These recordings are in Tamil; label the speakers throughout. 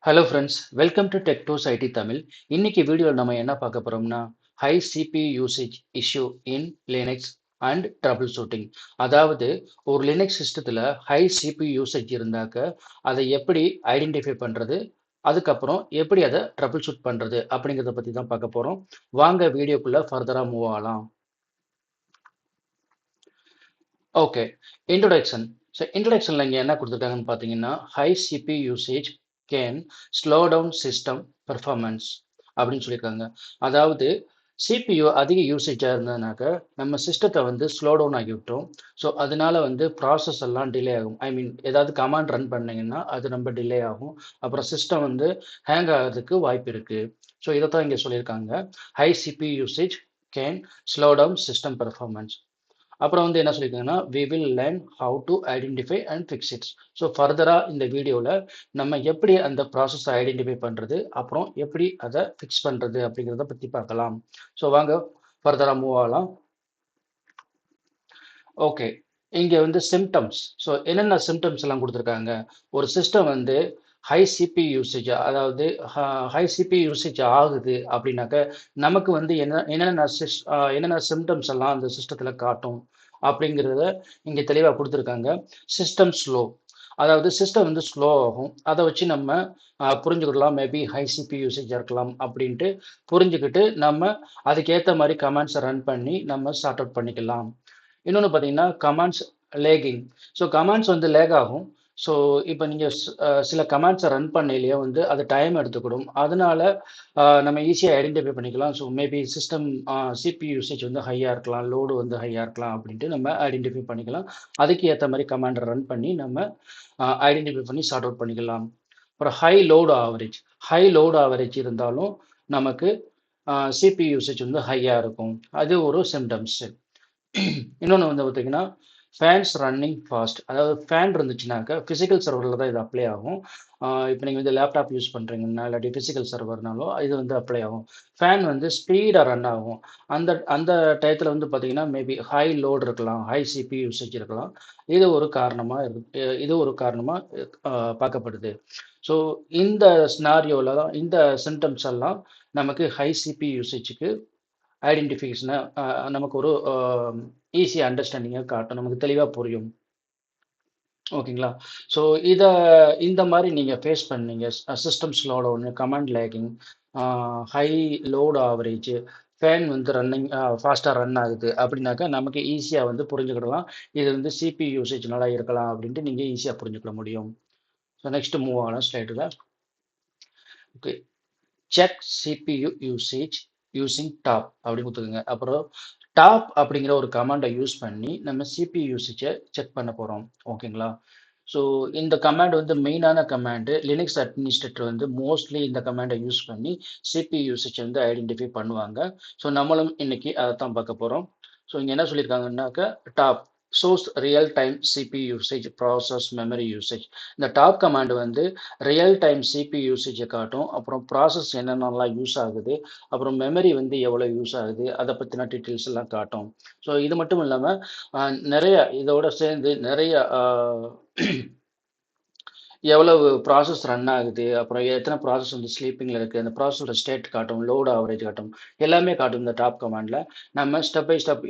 Speaker 1: Hello friends, welcome to tech டூஸ் ஐடி தமிழ். இன்னைக்கு வீடியோவில் நம்ம என்ன பார்க்க போறோம்னா, high CPU usage issue in Linux and troubleshooting. அதாவது ஒரு லினக்ஸ் சிஸ்டத்தில் ஹை சிபியு யூசேஜ் இருந்தாக்க அதை எப்படி ஐடென்டிஃபை பண்ணுறது, அதுக்கப்புறம் எப்படி அதை ட்ரபிள் ஷூட் பண்ணுறது அப்படிங்கிறத பற்றி தான் பார்க்க போகிறோம். வாங்க வீடியோக்குள்ளே ஃபர்தராக மூவ் ஆகலாம். Okay, introduction. ஸோ இன்ட்ரோடக்ஷனில் இங்கே என்ன கொடுத்துருக்காங்கன்னு பார்த்தீங்கன்னா, high CPU usage can slow down system performance அப்படின்னு சொல்லியிருக்காங்க. அதாவது சிபியு அதிக யூசேஜாக இருந்ததுனாக்க நம்ம சிஸ்டத்தை வந்து ஸ்லோ டவுன் ஆகி விட்டோம். ஸோ அதனால வந்து ப்ராசஸ் எல்லாம் டிலே ஆகும். ஐ மீன் ஏதாவது கமாண்ட் ரன் பண்ணீங்கன்னா அது ரொம்ப டிலே ஆகும். அப்புறம் சிஸ்டம் வந்து ஹேங் ஆகிறதுக்கு வாய்ப்பு இருக்குது. ஸோ இதை தான் இங்கே சொல்லியிருக்காங்க. High CPU usage can slow down system performance. அப்புறம் வந்து என்ன சொல்லியிருக்காங்கன்னா, we will learn how to identify and fix its. So ஃபர்தராக இந்த வீடியோவில் நம்ம எப்படி அந்த ப்ராசஸை ஐடென்டிஃபை பண்ணுறது, அப்புறம் எப்படி அதை ஃபிக்ஸ் பண்ணுறது அப்படிங்கிறத பற்றி பார்க்கலாம். ஸோ வாங்க ஃபர்தராக மூவ் ஆகலாம். ஓகே, இங்கே வந்து சிம்டம்ஸ். ஸோ என்னென்ன சிம்டம்ஸ் எல்லாம் கொடுத்துருக்காங்க. ஒரு சிஸ்டம் வந்து ஹை சிபி யூசேஜ், அதாவது ஹை சிபி யூசேஜ் ஆகுது அப்படின்னாக்க நமக்கு வந்து என்னென்ன சிம்டம்ஸ் எல்லாம் அந்த சிஸ்டத்தில் காட்டும் அப்படிங்கிறத இங்கே தெளிவாக கொடுத்துருக்காங்க. சிஸ்டம் ஸ்லோ, அதாவது சிஸ்டம் வந்து ஸ்லோ ஆகும். அதை வச்சு நம்ம புரிஞ்சுக்கிடலாம், மேபி ஹை சிபி யூசேஜ் இருக்கலாம் அப்படின்ட்டு புரிஞ்சுக்கிட்டு நம்ம அதுக்கேற்ற மாதிரி கமாண்ட்ஸை ரன் பண்ணி நம்ம சார்ட் அவுட் பண்ணிக்கலாம். இன்னொன்று பார்த்தீங்கன்னா கமாண்ட்ஸ் லேகிங். ஸோ கமாண்ட்ஸ் வந்து லேக் ஆகும். ஸோ இப்போ நீங்கள் சில கமாண்ட்ஸை ரன் பண்ணலையே வந்து அது டைம் எடுத்துக்கிடும். அதனால நம்ம ஈஸியாக ஐடென்டிஃபை பண்ணிக்கலாம். So maybe system CPU usage வந்து ஹையாக இருக்கலாம், லோடு வந்து ஹையாக இருக்கலாம் அப்படின்ட்டு நம்ம ஐடென்டிஃபை பண்ணிக்கலாம். அதுக்கு ஏற்ற மாதிரி கமாண்டை ரன் பண்ணி நம்ம ஐடென்டிஃபை பண்ணி சார்ட் அவுட் பண்ணிக்கலாம். அப்புறம் ஹை லோடு ஆவரேஜ் இருந்தாலும் நமக்கு சிபி யூசேஜ் வந்து ஹையாக இருக்கும். அது ஒரு சிம்டம்ஸ். இன்னொன்று வந்து பார்த்தீங்கன்னா ஃபேன்ஸ் ரன்னிங் ஃபாஸ்ட். அதாவது ஃபேன் இருந்துச்சுனாக்கா ஃபிசிக்கல் சர்வரில் தான் இது அப்ளை ஆகும். இப்போ நீங்கள் வந்து லேப்டாப் யூஸ் பண்ணுறீங்கன்னா இல்லாட்டி ஃபிசிக்கல் சர்வர்னாலோ இது வந்து அப்ளை ஆகும். ஃபேன் வந்து ஸ்பீடாக ரன் ஆகும். அந்த அந்த டயத்தில் வந்து பார்த்தீங்கன்னா மேபி ஹை லோடு இருக்கலாம், ஹை சிபி யூசேஜ் இருக்கலாம். இது ஒரு காரணமாக பார்க்கப்படுது. ஸோ இந்த ஸ்னாரியோவில் தான் இந்த சிம்டம்ஸ் எல்லாம் நமக்கு ஹை சிபி யூசேஜுக்கு ஐடென்டிஃபிகேஷனை நமக்கு ஒரு ஈஸி அண்டர்ஸ்டாண்டிங்காக காட்டும், நமக்கு தெளிவாக புரியும். ஓகேங்களா? ஸோ இந்த மாதிரி நீங்கள் ஃபேஸ் பண்ணீங்க. சிஸ்டம் ஸ்லோட ஒன்று, command lagging, high load average, fan வந்து ரன்னிங் ஃபாஸ்ட்டாக ரன் ஆகுது அப்படின்னாக்கா நமக்கு ஈஸியாக வந்து புரிஞ்சுக்கிடலாம். இது வந்து சிபி யூசேஜ்னால இருக்கலாம் அப்படின்ட்டு நீங்கள் ஈஸியாக புரிஞ்சுக்க முடியும். ஸோ நெக்ஸ்ட் மூவ் ஆகலாம் ஸ்லைடில். Okay, check CPU usage using top அப்படி கொடுத்துருங்க. அப்புறம் டாப் அப்படிங்கிற ஒரு கமாண்டை யூஸ் பண்ணி நம்ம சிபி யூசேஜை செக் பண்ண போகிறோம். ஓகேங்களா? ஸோ இந்த கமாண்ட் வந்து மெயினான கமாண்டு. லினக்ஸ் அட்மினிஸ்ட்ரேட்டர் வந்து மோஸ்ட்லி இந்த கமாண்டை யூஸ் பண்ணி சிபி யூசேஜ் வந்து ஐடென்டிஃபை பண்ணுவாங்க. ஸோ நம்மளும் இன்னைக்கு அதை தான் பார்க்க போகிறோம். ஸோ இங்கே என்ன சொல்லியிருக்காங்கன்னாக்கா, top source real time CPU usage process memory usage. இந்த டாப் கமாண்ட் வந்து ரியல் டைம் சிபி யூசேஜை காட்டும். அப்புறம் ப்ராசஸ் என்னென்னலாம் யூஸ் ஆகுது, அப்புறம் மெமரி வந்து எவ்வளோ யூஸ் ஆகுது, அதை பற்றின டீட்டெயில்ஸ் எல்லாம் காட்டும். ஸோ இது மட்டும் இல்லாமல் நிறைய இதோட சேர்ந்து நிறைய எவ்வளவு ப்ராசஸ் ரன் ஆகுது, அப்புறம் எத்தனை ப்ராசஸ் வந்து ஸ்லீப்பிங்கில் இருக்குது, அந்த ப்ராசஸோட ஸ்டேட் காட்டும், லோடு ஆவரேஜ் காட்டும், எல்லாமே காட்டும் இந்த டாப் கமாண்டில். நம்ம ஸ்டெப் பை ஸ்டெப்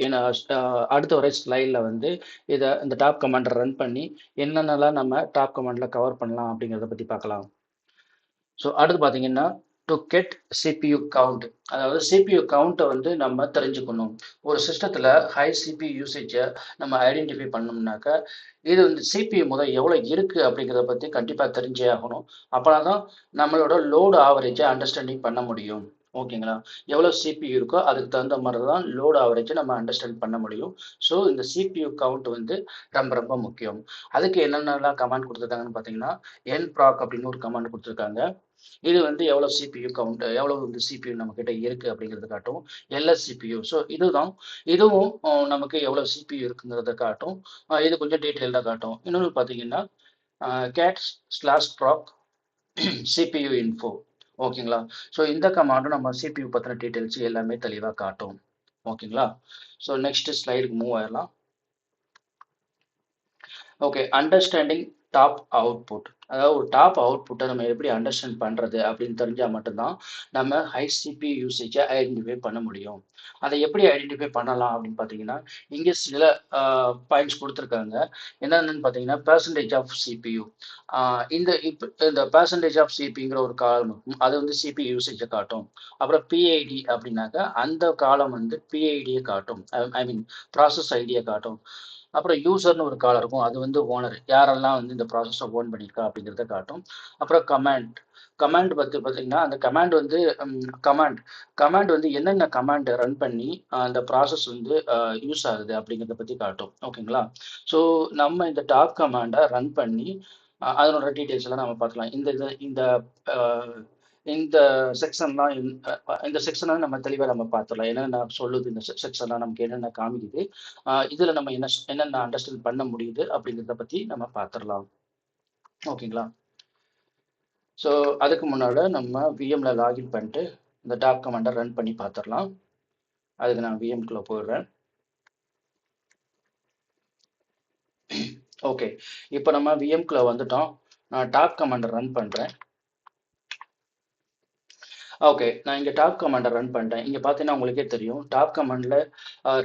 Speaker 1: அடுத்த வரை ஸ்லைடில் வந்து இந்த டாப் கமாண்டை ரன் பண்ணி என்னென்னலாம் நம்ம டாப் கமாண்டில் கவர் பண்ணலாம் அப்படிங்கிறத பற்றி பார்க்கலாம். ஸோ அடுத்து பார்த்தீங்கன்னா டு கெட் சிபியு கவுண்ட், அதாவது சிபியு கவுண்ட்டை வந்து நம்ம தெரிஞ்சுக்கணும். ஒரு சிஸ்டத்தில் ஹை சிபியு யூசேஜை நம்ம ஐடென்டிஃபை பண்ணோம்னாக்கா இது வந்து சிபியு முதல் எவ்வளோ இருக்குது அப்படிங்கிறத பற்றி கண்டிப்பாக தெரிஞ்சே ஆகணும். அப்போனா தான் நம்மளோட லோடு ஆவரேஜை அண்டர்ஸ்டாண்டிங் பண்ண முடியும். ஓகேங்களா? எவ்வளோ சிபியு இருக்கோ அதுக்கு தகுந்த மாதிரி தான் லோடு ஆவரேஜை நம்ம அண்டர்ஸ்டாண்ட் பண்ண முடியும். ஸோ இந்த சிபியு கவுண்ட் வந்து ரொம்ப ரொம்ப முக்கியம். அதுக்கு என்னென்னலாம் கமாண்ட் கொடுத்துருக்காங்கன்னு பார்த்தீங்கன்னா, ப்ராக் அப்படின்னு ஒரு கமாண்ட் கொடுத்துருக்காங்க. இது வந்து எவ்வளோ சிபியு கவுண்ட், எவ்வளோ வந்து சிபியு நம்ம கிட்ட இருக்கு அப்படிங்கிறது காட்டும். சிபியு. ஸோ இதுவும் நமக்கு எவ்வளோ சிபியு இருக்குங்கிறத காட்டும். இது கொஞ்சம் டீட்டெயில்டாக காட்டும். இன்னொன்று பார்த்தீங்கன்னா cat slash proc CPU info. ஓகேங்களா? ஸோ இந்த கமாண்டும் நம்ம சிபியு பற்றின டீட்டெயில்ஸ் எல்லாமே தெளிவாக காட்டும். ஓகேங்களா? ஸோ நெக்ஸ்ட் ஸ்லைடுக்கு மூவ் ஆயிடலாம். Okay, understanding top output. அதாவது ஒரு டாப் அவுட்புட்டை நம்ம எப்படி அண்டர்ஸ்டாண்ட் பண்றது அப்படின்னு தெரிஞ்சா மட்டும்தான் நம்ம ஹை சிபி யூசேஜை ஐடென்டிஃபை பண்ண முடியும். அதை எப்படி ஐடென்டிஃபை பண்ணலாம் அப்படின்னு பார்த்தீங்கன்னா, இங்கே சில பாயிண்ட்ஸ் கொடுத்துருக்காங்க. என்னென்னு பார்த்தீங்கன்னா, பெர்சன்டேஜ் ஆஃப் சிபியு. இந்த பெர்சன்டேஜ் ஆஃப் சிபிங்கிற ஒரு காலம் இருக்கும். அது வந்து சிபி யூசேஜை காட்டும். அப்புறம் பிஐடி அப்படின்னாக்கா அந்த காலம் வந்து பிஐடியை காட்டும். ஐ மீன் ப்ராசஸ் ஐடியை காட்டும். அப்புறம் யூசர்னு ஒரு காலம் இருக்கும். அது வந்து ஓனர், யாரெல்லாம் வந்து இந்த ப்ராசஸை ஓன் பண்ணியிருக்கா அப்படிங்கிறத காட்டும். அப்புறம் கமாண்ட். கமாண்ட் பற்றி பார்த்தீங்கன்னா, அந்த கமாண்ட் வந்து கமாண்ட் கமாண்ட் வந்து என்னென்ன கமாண்ட் ரன் பண்ணி அந்த ப்ராசஸ் வந்து யூஸ் ஆகுது அப்படிங்கிறத பற்றி காட்டும். ஓகேங்களா? ஸோ நம்ம இந்த டாப் கமாண்டை ரன் பண்ணி அதனோட டீட்டெயில்ஸ் எல்லாம் நம்ம பார்க்கலாம். இந்த இது இந்த அஹ், இந்த செக்ஷன்லாம் இந்த செக்ஷனை நம்ம தெளிவாக நம்ம பார்த்துடலாம். என்னென்ன சொல்லுது இந்த செக்ஷன்லாம் நமக்கு என்னென்ன காமிக்குது, இதில் நம்ம என்னென்ன அண்டர்ஸ்டாண்ட் பண்ண முடியுது அப்படிங்கிறத பற்றி நம்ம பார்த்துடலாம். ஓகேங்களா? ஸோ அதுக்கு முன்னால் நம்ம விஎம்ல லாகின் பண்ணிட்டு இந்த டாப் கமாண்டை ரன் பண்ணி பார்த்துடலாம். அதுக்கு நான் விஎம்குள்ளே போயிடுறேன். ஓகே, இப்போ நம்ம விஎம்குள்ளே வந்துட்டோம். நான் டாப் கமாண்டை ரன் பண்ணுறேன். ஓகே, நான் இங்கே டாப் கமாண்டை ரன் பண்ணிட்டேன். இங்கே பார்த்தீங்கன்னா உங்களுக்கே தெரியும், டாப் கமாண்டில்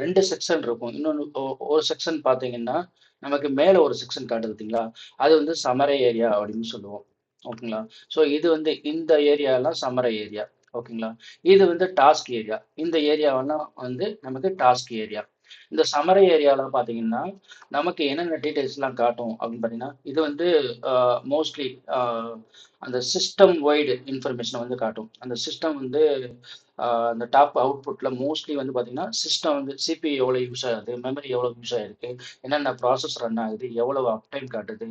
Speaker 1: 2 செக்ஷன் இருக்கும். இன்னொன்று ஒரு செக்ஷன் பார்த்தீங்கன்னா நமக்கு மேலே ஒரு செக்ஷன் காட்டுது பார்த்தீங்களா, அது வந்து சமரை ஏரியா அப்படின்னு சொல்லுவோம். ஓகேங்களா? ஸோ இது வந்து இந்த ஏரியாலாம் சமரை ஏரியா. ஓகேங்களா? இது வந்து டாஸ்க் ஏரியா. இந்த ஏரியாவெல்லாம் வந்து நமக்கு டாஸ்க் ஏரியா. இந்த சமரை ஏரியாவில் பார்த்தீங்கன்னா நமக்கு என்னென்ன டீட்டெயில்ஸ்லாம் காட்டும் அப்படின்னு பார்த்தீங்கன்னா, இது வந்து மோஸ்ட்லி அந்த சிஸ்டம் வைடு இன்ஃபர்மேஷனை வந்து காட்டும். அந்த சிஸ்டம் வந்து அந்த டாப் அவுட்புட்டில் மோஸ்ட்லி வந்து பார்த்தீங்கன்னா, சிஸ்டம் வந்து சிபி எவ்வளோ யூஸ் ஆகுது, மெமரி எவ்வளோ யூஸ் ஆகிருக்கு, என்னென்ன ப்ராசஸ் ரன் ஆகுது, எவ்வளோ அப் டைம் காட்டுது,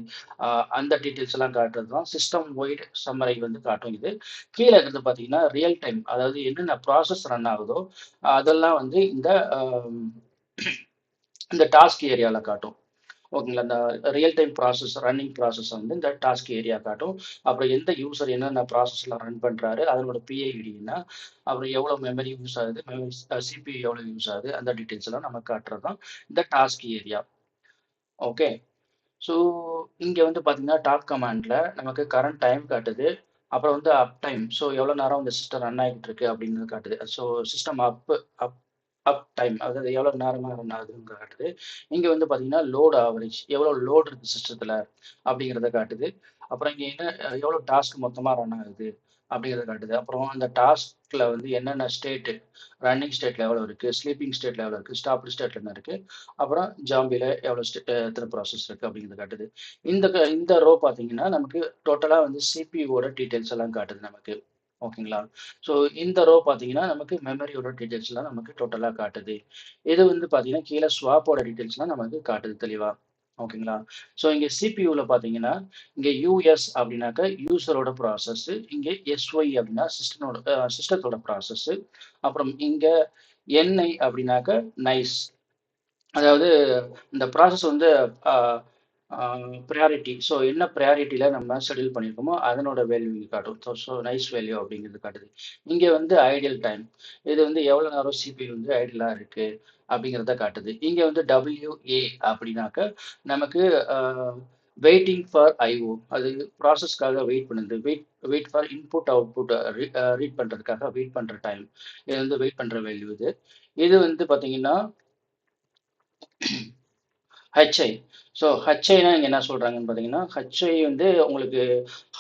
Speaker 1: அந்த டீட்டெயில்ஸ் எல்லாம் காட்டுறது தான் சிஸ்டம் வைடு சம்மரை வந்து காட்டும். இது கீழே இருந்து பார்த்தீங்கன்னா ரியல் டைம், அதாவது என்னென்ன ப்ராசஸ் ரன் ஆகுதோ அதெல்லாம் வந்து இந்த டாஸ்க் ஏரியாவில் காட்டும். ஓகேங்களா? இந்த real time process, running process வந்து இந்த டாஸ்க் ஏரியா காட்டும். அப்புறம் எந்த யூசர் என்னென்ன ப்ராசஸ்லாம் ரன் பண்ணுறாரு, அதனோட பிஐடி என்ன, அப்புறம் எவ்வளோ மெமரி யூஸ் ஆகுது, மெமரி சிபியூ எவ்வளோ யூஸ் ஆகுது, அந்த டீட்டெயில்ஸ் எல்லாம் நம்ம காட்டுறது தான் இந்த டாஸ்க் ஏரியா. ஓகே, ஸோ இங்கே வந்து பார்த்தீங்கன்னா டாப் கமாண்டில் நமக்கு கரண்ட் டைம் காட்டுது. அப்புறம் வந்து அப் டைம், ஸோ எவ்வளோ நேரம் இந்த சிஸ்டம் ரன் ஆகிட்டு இருக்கு அப்படின்னு காட்டுது. ஸோ சிஸ்டம் அப் அப் டைம், அதாவது எவ்வளோ நேரமாக ரன் ஆகுதுன்னு காட்டுது. இங்கே வந்து பார்த்தீங்கன்னா லோட் ஆவரேஜ், எவ்வளோ லோட் இருக்குது சிஸ்டத்தில் அப்படிங்கிறத காட்டுது. அப்புறம் இங்கே என்ன எவ்வளோ டாஸ்க் மொத்தமாக ரன் ஆகுது அப்படிங்கிறத காட்டுது. அப்புறம் அந்த டாஸ்கில் வந்து என்னென்ன ஸ்டேட்டு, ரன்னிங் ஸ்டேட்டில் எவ்வளோ இருக்குது, ஸ்லீப்பிங் ஸ்டேட்டில் எவ்வளோ இருக்குது, ஸ்டாப் ஸ்டேட்டில் என்ன இருக்குது, அப்புறம் ஜாம்பியில் எவ்வளோ எத்தனை ப்ராசஸ் இருக்குது அப்படிங்கிறத காட்டுது. இந்த ரோ பார்த்தீங்கன்னா நமக்கு டோட்டலாக வந்து சிபியூவோட டீட்டெயில்ஸ் எல்லாம் காட்டுது நமக்கு. ஓகேங்களா? ஸோ இந்த ரோ பார்த்தீங்கன்னா நமக்கு மெமரியோட டீட்டெயில்ஸ்லாம் நமக்கு டோட்டலாக காட்டுது. இது வந்து பார்த்தீங்கன்னா கீழே ஸ்வாப்போட டீட்டெயில்ஸ்லாம் நமக்கு காட்டுது தெளிவாக. ஓகேங்களா? ஸோ இங்கே சிபியூவில் பார்த்தீங்கன்னா இங்கே யூஎஸ் அப்படின்னாக்கா யூசரோட ப்ராசஸ், இங்கே எஸ்ஒய் அப்படின்னா சிஸ்டத்தோட ப்ராசஸ். அப்புறம் இங்கே என்ஐ அப்படின்னாக்கா நைஸ், அதாவது இந்த ப்ராசஸ் வந்து ப்ரையாரிட்டி. ஸோ என்ன ப்ரையாரிட்டியில் நம்ம ஷெடியூல் பண்ணியிருக்கோமோ அதனோட வேல்யூ இங்கே காட்டும். ஸோ நைஸ் வேல்யூ அப்படிங்கிறது காட்டுது. இங்கே வந்து ஐடியல் டைம், இது வந்து எவ்வளோ நேரம் சிபி வந்து ஐடியலாக இருக்குது அப்படிங்கிறத காட்டுது. இங்கே வந்து டபிள்யூஏ அப்படின்னாக்க நமக்கு வெயிட்டிங் ஃபார் ஐஓ, அது ப்ராசஸ்க்காக வெயிட் பண்ணுது. Wait for input output read பண்ணுறதுக்காக வெயிட் பண்ணுற டைம். இது வந்து வெயிட் பண்ணுற வேல்யூ இது. இது வந்து பார்த்தீங்கன்னா ஹெச்ஐ. ஸோ ஹெச்ஐனா இங்கே என்ன சொல்கிறாங்கன்னு பார்த்தீங்கன்னா, ஹெச்ஐ வந்து உங்களுக்கு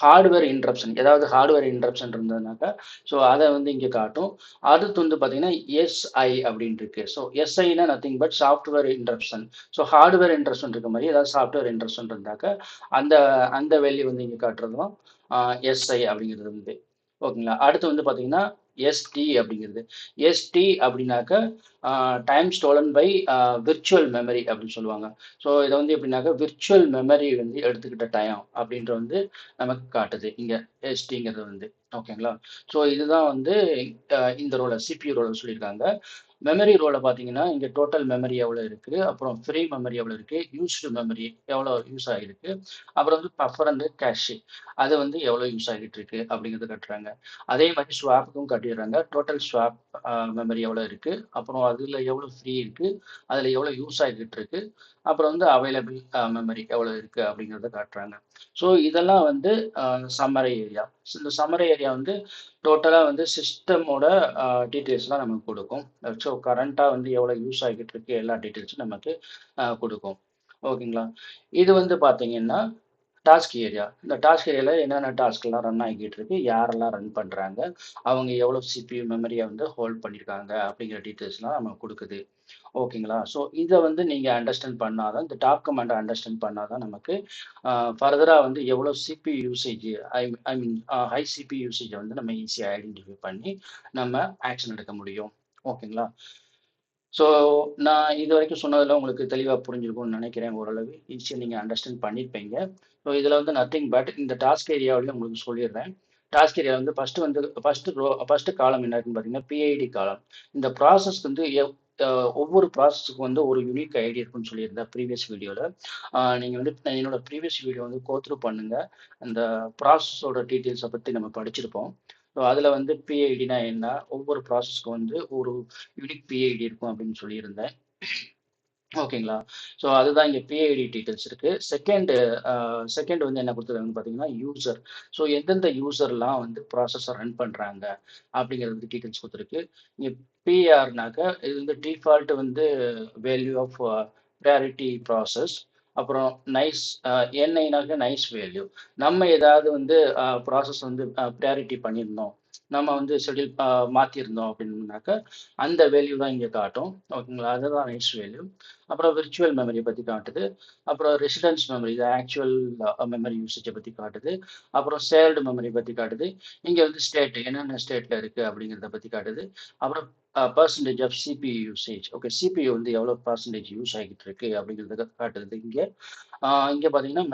Speaker 1: ஹார்ட்வேர் இன்ட்ரப்ஷன், ஏதாவது ஹார்ட்வேர் இன்ட்ரப்ஷன் இருந்ததுனாக்கா ஸோ அதை வந்து இங்கே காட்டும். அடுத்து வந்து பார்த்தீங்கன்னா எஸ்ஐ அப்படின்னு இருக்கு. ஸோ எஸ்ஐனா nothing but software interruption. So hardware interruption இருக்க மாதிரி ஏதாவது சாஃப்ட்வேர் இன்ட்ரப்ஷன் இருந்தாக்கா அந்த அந்த வேல்யூ வந்து இங்கே காட்டுறது தான் எஸ்ஐ அப்படிங்கிறது வந்து. ஓகேங்களா? அடுத்து வந்து பார்த்தீங்கன்னா எஸ்டி அப்படிங்கிறது. எஸ்டி அப்படின்னாக்க time stolen by virtual memory அப்படின்னு சொல்லுவாங்க. ஸோ இதை வந்து எப்படின்னாக்கா விர்ச்சுவல் மெமரி வந்து எடுத்துக்கிட்ட டைம் அப்படின்ற வந்து நமக்கு காட்டுது இங்கே எஸ்டிங்கிறது வந்து. ஓகேங்களா? ஸோ இதுதான் வந்து இந்த ரோல சிபியூ ரோல சொல்லியிருக்காங்க. மெமரி ரோல பார்த்தீங்கன்னா, இங்க டோட்டல் மெமரி எவ்வளோ இருக்கு, அப்புறம் ஃப்ரீ மெமரி எவ்வளோ இருக்கு, யூஸ்டு மெமரி எவ்வளோ யூஸ் ஆகிருக்கு, அப்புறம் வந்து பஃபர் அண்ட் கேஷ் அது வந்து எவ்வளோ யூஸ் ஆகிட்டு இருக்கு அப்படிங்கிறத காட்டுறாங்க. அதே மாதிரி ஸ்வாப்புக்கும் காட்டிடுறாங்க. டோட்டல் ஸ்வாப் மெமரி எவ்வளோ இருக்கு, அப்புறம் அதில எவ்வளோ ஃப்ரீ இருக்கு, அதில எவ்வளோ யூஸ் ஆகிட்டு இருக்கு, அப்புறம் வந்து அவைலபிள் மெமரி எவ்வளோ இருக்கு அப்படிங்கிறத காட்டுறாங்க. ஸோ இதெல்லாம் வந்து சம்மரி ஏரியா. இந்த சம்மரி ஏரியா வந்து டோட்டலா வந்து சிஸ்டமோட டீட்டெயில்ஸ்லாம் நமக்கு குடுக்கும். ஸோ கரண்ட்டா வந்து எவ்வளோ யூஸ் ஆகிட்டு இருக்கு எல்லா டீட்டெயில்ஸும் நமக்கு குடுக்கும். ஓகேங்களா? இது வந்து பார்த்தீங்கன்னா, டாஸ்க் ஏரியா. இந்த டாஸ்க் ஏரியால என்னென்ன டாஸ்க்லாம் ரன் ஆகிட்டு இருக்கு, யாரெல்லாம் ரன் பண்றாங்க, அவங்க எவ்வளோ சிபியூ மெமரிய வந்து ஹோல்ட் பண்ணியிருக்காங்க அப்படிங்கிற டீட்டெயில்ஸ்லாம் நமக்கு குடுக்குது. ஓகேங்களா? ஸோ இத வந்து நீங்க அண்டர்ஸ்டாண்ட் பண்ணா தான், இந்த டாப் கமாண்ட அண்டர்ஸ்டாண்ட் பண்ணா தான் நமக்கு ஃபர்தரா வந்து எவ்வளோ சிபியூ யூசேஜ் ஐ மீன் ஹை சிபியூ யூசேஜ வந்து நம்ம ஈஸியா ஐடென்டிஃபை பண்ணி நம்ம ஆக்ஷன் எடுக்க முடியும். ஓகேங்களா? ஸோ நான் இதுவரைக்கும் சொன்னதுல உங்களுக்கு தெளிவா புரிஞ்சிருக்கும்னு நினைக்கிறேன் ஓரளவு. ஈஸியா நீங்க அண்டர்ஸ்டாண்ட் பண்ணியிருப்பீங்க. ஸோ இதுல வந்து நத்திங் பட் இந்த டாஸ்க் ஏரியாவிலயும் உங்களுக்கு சொல்லிடுறேன். டாஸ்க் ஏரியா வந்து ஃபர்ஸ்ட் காலம் என்ன இருக்குன்னு பார்த்தீங்கன்னா, பிஐடி காலம். இந்த ப்ராசஸ் வந்து ஒவ்வொரு ப்ராசஸ்க்கு வந்து ஒரு யூனிக் ஐடி இருக்குன்னு சொல்லியிருந்தேன் ப்ரீவியஸ் வீடியோல. நீங்க வந்து என்னோட ப்ரீவியஸ் வீடியோ வந்து கோ த்ரூ பண்ணுங்க. அந்த ப்ராசஸோட டீட்டெயில்ஸ பத்தி நம்ம படிச்சிருப்போம். ஸோ அதுல வந்து பிஐடினா என்ன? ஒவ்வொரு ப்ராசஸ்க்கு வந்து ஒரு யூனிக் பிஐடி இருக்கும் அப்படின்னு சொல்லியிருந்தேன். ஓகேங்களா? ஸோ அதுதான் இங்க பிஐடி டீட்டெயில்ஸ் இருக்கு. செகண்ட் வந்து என்ன குடுத்துருக்காங்கன்னு பார்த்தீங்கன்னா, யூசர். ஸோ எந்தெந்த யூசர்லாம் வந்து ப்ராசஸர ரன் பண்றாங்க அப்படிங்கிறது வந்து டீட்டெயில்ஸ் குடுத்துருக்கு. இங்க பிஆர்னாக்க இது வந்து டிஃபால்ட் வந்து வேல்யூ ஆஃப் பிரையாரிட்டி ப்ராசஸ். அப்புறம் நைஸ் என்ஐனாக்க நைஸ் வேல்யூ. நம்ம ஏதாவது வந்து ப்ராசஸ் வந்து பிரையாரிட்டி பண்ணியிருந்தோம். நம்ம வந்து ஷெட்யூல் மாத்தியிருந்தோம் அப்படின்னாக்க, அந்த வேல்யூ தான் இங்க காட்டும். ஓகேங்களா? அதுதான் நைஸ் வேல்யூ. அப்புறம் விர்ச்சுவல் மெமரி பத்தி காட்டுது. அப்புறம் ரெசிடென்ஸ் மெமரி இது ஆக்சுவல் மெமரி யூசேஜை பத்தி காட்டுது. அப்புறம் ஷேர்டு மெமரி பத்தி காட்டுது. இங்க வந்து ஸ்டேட் என்னென்ன ஸ்டேட்ல இருக்கு அப்படிங்கிறத பத்தி காட்டுது. அப்புறம் percentage of CPU usage. Okay, CPU வந்து எவ்வளவு பர்சன்டேஜ் யூஸ் ஆகிட்டு இருக்கு அப்படிங்கிறத காட்டுது இங்க. இங்க பாத்தீங்கன்னா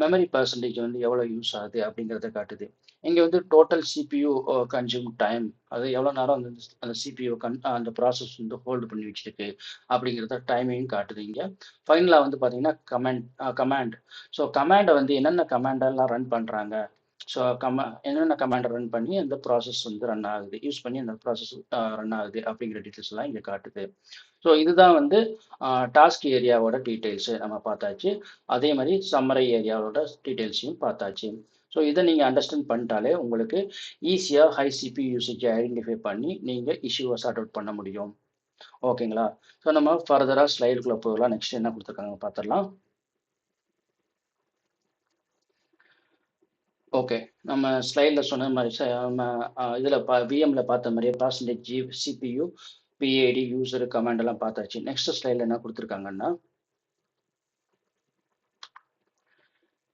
Speaker 1: மெமரி பர்சன்டேஜ் வந்து எவ்வளவு யூஸ் ஆகுது அப்படிங்கிறத காட்டுது. இங்க வந்து டோட்டல் சிபியூ கன்சியூம் டைம், அது எவ்வளவு நேரம் அந்த சிபியூ அந்த ப்ராசஸ் வந்து ஹோல்டு பண்ணி வச்சிருக்கு அப்படிங்கிறத டைமையும் காட்டுது இங்க. ஃபைனலா வந்து பாத்தீங்கன்னா கமாண்ட். ஸோ கமாண்டை வந்து என்னென்ன கமாண்டெல்லாம் ரன் பண்றாங்க, ஸோ என்னென்ன கமாண்டை ரன் பண்ணி அந்த ப்ராசஸ் வந்து ரன் ஆகுது, யூஸ் பண்ணி அந்த ப்ராசஸ் ரன் ஆகுது அப்படிங்கிற டீட்டெயில்ஸ் எல்லாம் இங்க காட்டுது. ஸோ இதுதான் வந்து டாஸ்க் ஏரியாவோட டீட்டெயில்ஸ் நம்ம பார்த்தாச்சு. அதே மாதிரி சம்மரி ஏரியாவோட டீட்டெயில்ஸையும் பார்த்தாச்சு. ஸோ இதை நீங்கள் அண்டர்ஸ்டாண்ட் பண்ணிட்டாலே உங்களுக்கு ஈஸியாக ஹை சிபி யூசேஜை ஐடென்டிஃபை பண்ணி நீங்கள் இஷ்யூவை சார்ட் அவுட் பண்ண முடியும். ஓகேங்களா? ஸோ நம்ம ஃபர்தராக ஸ்லைடுக்குள்ளே போகலாம். நெக்ஸ்ட் என்ன கொடுத்துருக்காங்க பார்த்துடலாம். ஓகே. நம்ம ஸ்லைடில் சொன்ன மாதிரி நம்ம இதில் விஎம்ல பார்த்த மாதிரியே percentage CPU, PAT, user command எல்லாம் பார்த்தாச்சு. நெக்ஸ்ட் ஸ்லைடில் என்ன கொடுத்துருக்காங்கன்னா,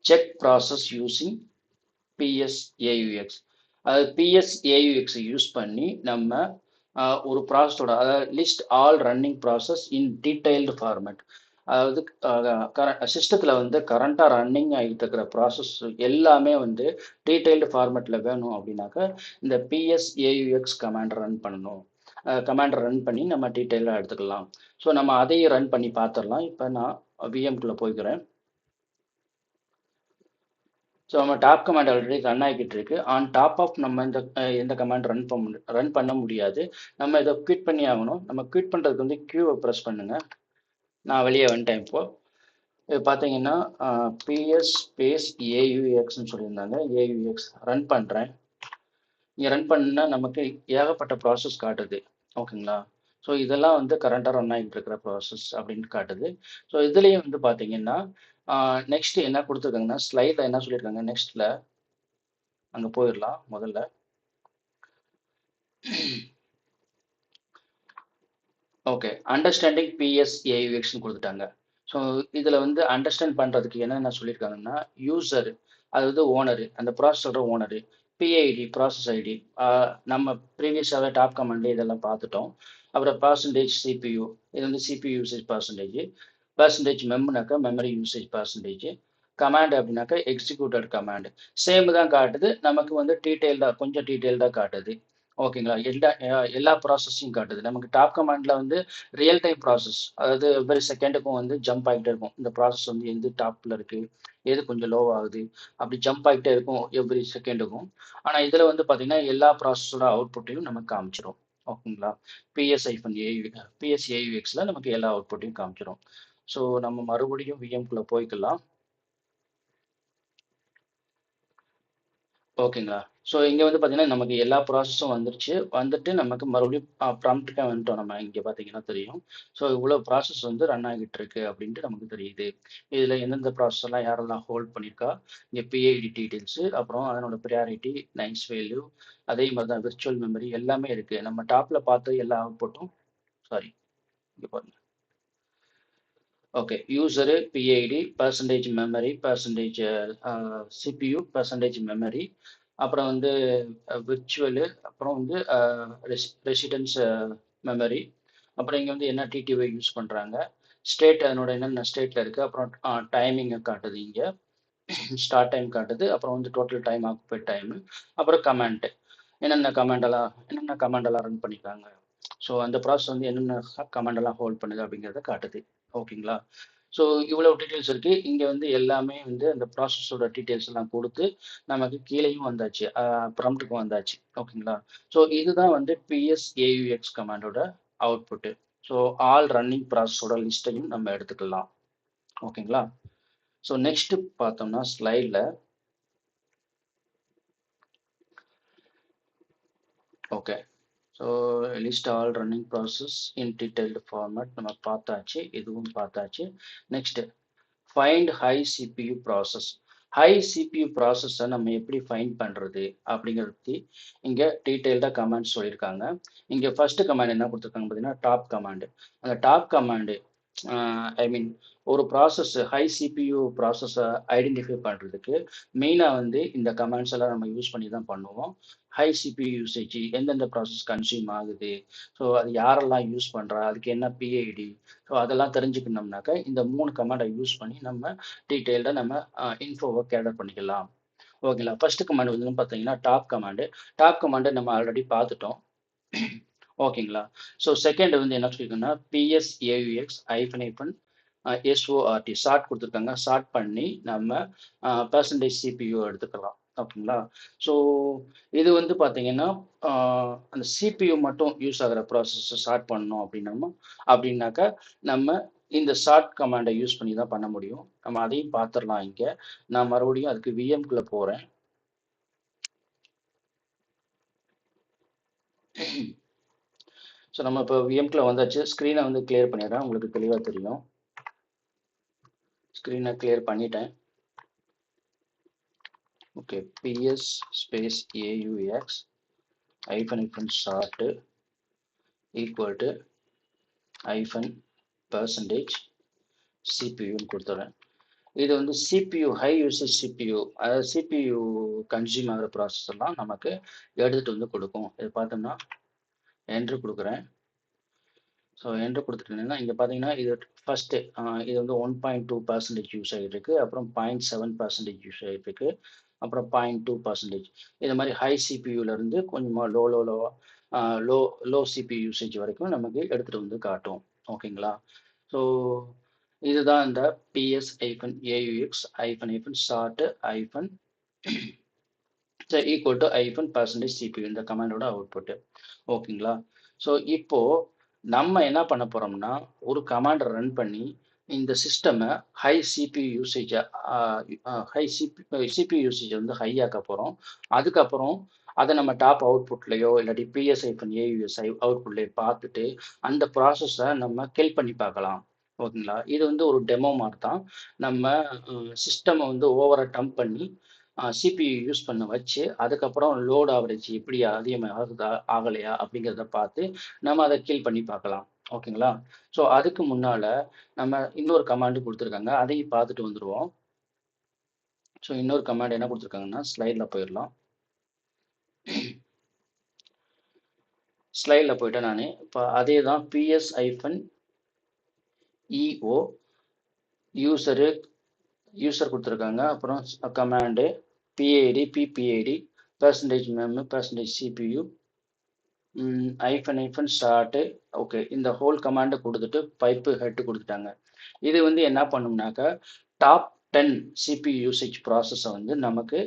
Speaker 1: செக் ப்ராசஸ் யூசிங் பிஎஸ்ஏயுஎக்ஸ். அதாவது பிஎஸ்ஏயுஎக்ஸ் யூஸ் பண்ணி நம்ம ஒரு ப்ராசஸோட அதாவது list all running process in detailed format. அதாவது சிஸ்டத்தில் வந்து கரண்ட்டாக ரன்னிங் ஆகிட்டு இருக்கிற ப்ராசஸ் எல்லாமே வந்து டீடைல்டு ஃபார்மேட்டில் வேணும் அப்படின்னாக்க இந்த பிஎஸ்ஏயுஎக்ஸ் கமாண்ட் ரன் பண்ணணும். கமாண்ட் ரன் பண்ணி நம்ம டீட்டெயிலாக எடுத்துக்கலாம். ஸோ நம்ம அதையும் ரன் பண்ணி பார்த்துடலாம். இப்போ நான் விஎம்குள்ளே போய்க்கிறேன். ஸோ நம்ம டாப் கமாண்ட் ஆல்ரெடி ரன் ஆகிட்டு இருக்கு. ஆன் டாப் ஆஃப் நம்ம இந்த கமாண்ட் ரன் பண்ண முடியாது. நம்ம இதை குவிட் பண்ணி ஆகணும். நம்ம குவிட் பண்ணுறதுக்கு வந்து கியூவை ப்ரெஸ் பண்ணுங்க. நான் வெளியே வந்துட்டேன் இப்போ. இது பார்த்தீங்கன்னா பிஎஸ் ஸ்பேஸ் ஏயுஎக்ஸ்ன்னு சொல்லியிருந்தாங்க. ஏயுஎக்ஸ் ரன் பண்ணுறேன். இங்கே ரன் பண்ணால் நமக்கு ஏகப்பட்ட ப்ராசஸ் காட்டுது. ஓகேங்களா? ஸோ இதெல்லாம் வந்து கரண்ட்டாக ரன் ஆகிட்டு இருக்கிற ப்ராசஸ் அப்படின்னு காட்டுது. ஸோ இதுலேயும் வந்து பார்த்தீங்கன்னா நெக்ஸ்ட் என்ன கொடுத்துருக்காங்கன்னா ஸ்லைடில் என்ன சொல்லியிருக்காங்க நெக்ஸ்ட்டில் அங்கே போயிடலாம் முதல்ல. ஓகே, அண்டர்ஸ்டாண்டிங் பிஎஸ்ஏயுஎக்ஸ்னு கொடுத்துட்டாங்க. ஸோ இதில் வந்து அண்டர்ஸ்டாண்ட் பண்ணுறதுக்கு என்னென்ன சொல்லியிருக்காங்கன்னா யூசர், அதாவது ஓனரு, அந்த ப்ராசஸோட ஓனரு, பிஐடி ப்ராசஸ் ஐடி, நம்ம ப்ரீவியஸாகவே டாப் கமாண்ட்லேயே இதெல்லாம் பார்த்துட்டோம். அப்புறம் பர்சன்டேஜ் சிபியூ, இது வந்து சிபியூ யூசேஜ் பர்சன்டேஜ், பர்சன்டேஜ் மெம்னாக்கா மெமரி யூசேஜ் பர்சன்டேஜ், கமாண்ட் அப்படின்னாக்கா எக்ஸிக்யூட்டட் கமாண்ட். சேம் தான் காட்டுது, நமக்கு வந்து டீட்டெயில்டாக கொஞ்சம் டீட்டெயில்டாக காட்டுது. ஓகேங்களா? எல்லா ப்ராசஸையும் காட்டுது. நமக்கு டாப் கமாண்ட்ல வந்து ரியல் டைம் ப்ராசஸ். அதாவது எவ்வரி செகண்டுக்கும் வந்து ஜம்ப் ஆகிட்டே இருக்கும். இந்த ப்ராசஸ் வந்து எது டாப்ல இருக்கு, எது கொஞ்சம் லோ ஆகுது, அப்படி ஜம்ப் ஆகிட்டே இருக்கும் எவ்வரி செகண்டுக்கும். ஆனா இதுல வந்து பார்த்தீங்கன்னா, எல்லா ப்ராசஸோட அவுட்புட்டையும் நமக்கு காமிச்சிரும். ஓகேங்களா? பிஎஸ்-ஏயுஎக்ஸ்ல நமக்கு எல்லா அவுட்புட்டையும் காமிச்சிரும். ஸோ நம்ம மறுபடியும் விஎம்குள்ள போய்க்கலாம். ஓகேங்களா? ஸோ இங்க வந்து பார்த்தீங்கன்னா, நமக்கு எல்லா ப்ராசஸும் வந்துருச்சு. வந்துட்டு நமக்கு மறுபடியும் ப்ராம்ப்ட்டுக்கே வந்துட்டோம் நம்ம. இங்க பார்த்தீங்கன்னா தெரியும். ஸோ இவ்வளோ ப்ராசஸ் வந்து ரன் ஆகிட்டு இருக்கு அப்படின்ட்டு நமக்கு தெரியுது. இதுல எந்தெந்த ப்ராசஸ் எல்லாம் யாரெல்லாம் ஹோல்ட் பண்ணியிருக்கா, இங்க பிஐடி டீட்டெயில்ஸு, அப்புறம் அதனோட ப்ரியாரிட்டி, நைஸ் வேல்யூ, அதே மாரி தான் விர்ச்சுவல் மெமரி எல்லாமே இருக்கு. நம்ம டாப்ல பார்த்த எல்லா அவுட்புட்டும் சாரி இங்க பாருங்க. Okay. User, PID, percentage memory, percentage CPU, percentage memory, அப்புறம் வந்து விர்ச்சுவலு, அப்புறம் வந்து ரெசிடென்ஸ் மெமரி, அப்புறம் இங்கே வந்து என்ன டிடிஒய் யூஸ் பண்ணுறாங்க, ஸ்டேட் அதனோட என்னென்ன ஸ்டேட்டில் இருக்குது, அப்புறம் டைமிங்கை காட்டுது இங்கே, ஸ்டார்ட் டைம் காட்டுது, அப்புறம் வந்து டோட்டல் டைம் ஆக்குபைட் டைமு, அப்புறம் கமெண்ட் என்னென்ன கமெண்டெல்லாம் ரன் பண்ணியிருக்காங்க. ஸோ அந்த ப்ராசஸ் வந்து என்னென்ன கமெண்டெல்லாம் ஹோல்ட் பண்ணுது அப்படிங்கிறத காட்டுது. ஓகேங்களா? ஸோ இவ்வளோ டீட்டெயில்ஸ் இருக்குது. இங்கே வந்து எல்லாமே வந்து அந்த ப்ராசஸோட டீட்டெயில்ஸ் எல்லாம் கொடுத்து நமக்கு கீழேயும் வந்தாச்சு, ப்ராம்ப்ட்டுக்கும் வந்தாச்சு. ஓகேங்களா? ஸோ இதுதான் வந்து பிஎஸ்ஏயுஎக்ஸ் கமாண்டோட அவுட்புட்டு. ஸோ ஆல் ரன்னிங் ப்ராசஸோட லிஸ்ட்டையும் நம்ம எடுத்துக்கலாம். ஓகேங்களா? ஸோ நெக்ஸ்ட் பார்த்தோம்னா ஸ்லைடில் okay. So list all running process in detailed format நம்ம பார்த்தாச்சு. இதுவும் பார்த்தாச்சு. Next find high CPU process. High CPU ப்ராசஸை நம்ம எப்படி ஃபைண்ட் பண்ணுறது அப்படிங்கிறத பற்றி இங்கே டீட்டெயில்டாக கமாண்ட் சொல்லியிருக்காங்க. இங்கே ஃபர்ஸ்ட் கமாண்ட் என்ன கொடுத்துருக்காங்க பார்த்தீங்கன்னா டாப் கமாண்டு. அந்த டாப் கமாண்டு ஐ மீன் ஒரு ப்ராசஸ் ஹை சிபியு ப்ராசஸை ஐடென்டிஃபை பண்ணுறதுக்கு மெயினாக வந்து இந்த கமாண்ட்ஸ் எல்லாம் நம்ம யூஸ் பண்ணி தான் பண்ணுவோம். ஹை சிபியு யூசேஜ் எந்தெந்த ப்ராசஸ் கன்சியூம் ஆகுது, ஸோ அது யாரெல்லாம் யூஸ் பண்ணுறா, அதுக்கு என்ன பிஐடி, ஸோ அதெல்லாம் தெரிஞ்சுக்கணும்னாக்கா இந்த 3 கமாண்டை யூஸ் பண்ணி நம்ம டீட்டெயில்டாக நம்ம இன்ஃபோவை கேதர் பண்ணிக்கலாம். ஓகேங்களா? ஃபர்ஸ்ட் கமாண்ட் வந்து பார்த்தீங்கன்னா டாப் கமாண்டு. டாப் கமாண்டை நம்ம ஆல்ரெடி பார்த்துட்டோம். ஓகேங்களா? ஸோ செகண்ட் வந்து என்ன சொல்லியிருக்குன்னா பிஎஸ்ஏயுஎக்ஸ் ஐஃபன் ஐஃபன் எஸ்ஓஆர்டி ஷார்ட் கொடுத்துருக்காங்க. ஷார்ட் பண்ணி நம்ம பெர்சன்டேஜ் சிபியூ எடுத்துக்கலாம். ஓகேங்களா? ஸோ இது வந்து பார்த்தீங்கன்னா அந்த சிபியூ மட்டும் யூஸ் ஆகிற ப்ராசஸ் ஷார்ட் பண்ணணும் அப்படின்னாக்கா நம்ம இந்த ஷார்ட் கமாண்டை யூஸ் பண்ணி தான் பண்ண முடியும். நம்ம அதையும் பார்த்துடலாம் இங்கே. நான் மறுபடியும் அதுக்கு விஎம்குள்ளே போகிறேன். ஸோ நம்ம இப்போ விஎம்குள்ளே வந்தாச்சு. ஸ்க்ரீனை வந்து கிளியர் பண்ணிடுறேன், உங்களுக்கு தெளிவாக தெரியும். ஸ்க்ரீனை கிளியர் பண்ணிட்டேன். Okay. PS space A U X hyphen hyphen sort equal to hyphen percentage சிபியூன்னு கொடுத்துறேன். இது வந்து சிபியூ ஹை யூசேஜ் சிபியூ, அதாவது சிபியூ கன்சியூம் ஆகிற ப்ராசஸ் எல்லாம் நமக்கு எடுத்துகிட்டு வந்து கொடுக்கும். இது பார்த்தோம்னா என்ட்ரு கொடுக்குறேன். ஸோ என்ட்ரு கொடுத்துட்டீங்கன்னா இங்கே பார்த்தீங்கன்னா இது ஃபஸ்ட்டு இது வந்து 1.2% யூஸ் ஆகிட்டு இருக்கு, அப்புறம் 0.7% யூஸ் ஆகிட்டு இருக்கு, அப்புறம் 0.2%. இது மாதிரி ஹை சிபியூலேருந்து கொஞ்சமாக லோ லோ சிபி யூசேஜ் வரைக்கும் நமக்கு எடுத்துகிட்டு வந்து காட்டும். ஓகேங்களா? ஸோ இதுதான் இந்த பிஎஸ் ஐஃபன் AUX hyphen hyphen sort hyphen equal to hyphen percentage CPU இந்த கமாண்டோட அவுட்புட்டு. ஓகேங்களா? ஸோ இப்போ நம்ம என்ன பண்ண போறோம்னா ஒரு கமாண்ட் ரன் பண்ணி இந்த சிஸ்டமை high CPU usage CPU usage வந்து ஹை ஆக்க போகிறோம். அதுக்கப்புறம் அதை நம்ம டாப் அவுட்புட்லையோ இல்லாட்டி பிஎஸ் ஐஃபன் ஏயுஎஸ் அவுட்புட்லையோ பார்த்துட்டு அந்த ப்ராசஸை நம்ம கில் பண்ணி பார்க்கலாம். ஓகேங்களா? இது வந்து ஒரு டெமோ மாதிரி தான். நம்ம சிஸ்டமை வந்து ஓவராக டம்ப் பண்ணி சிபியு யூஸ் பண்ண வச்சு அதுக்கப்புறம் லோட் ஆவரேஜ் எப்படி அதிகமாக ஆகுதா ஆகலையா அப்படிங்கிறத பார்த்து நம்ம அதை கில் பண்ணி பார்க்கலாம். ஓகேங்களா? ஸோ அதுக்கு முன்னால் நம்ம இன்னொரு கமாண்டு கொடுத்துருக்காங்க, அதையும் பார்த்துட்டு வந்துடுவோம். ஸோ இன்னொரு கமாண்ட் என்ன கொடுத்துருக்காங்கன்னா ஸ்லைடில் போயிடலாம். ஸ்லைடில் போயிட்டு நான் இப்போ அதே தான் பிஎஸ் ஐஃபன் இஓ யூசர் கொடுத்துருக்காங்க, அப்புறம் command P I D P P I D percentage mem percentage CPU hyphen start. Okay, இந்த ஹோல் கமாண்டை கொடுத்துட்டு பைப்பு ஹெட் கொடுத்துட்டாங்க. இது வந்து என்ன பண்ணும்னாக்கா டாப் 10 சிபி யூசேஜ் ப்ராசஸை வந்து நமக்கு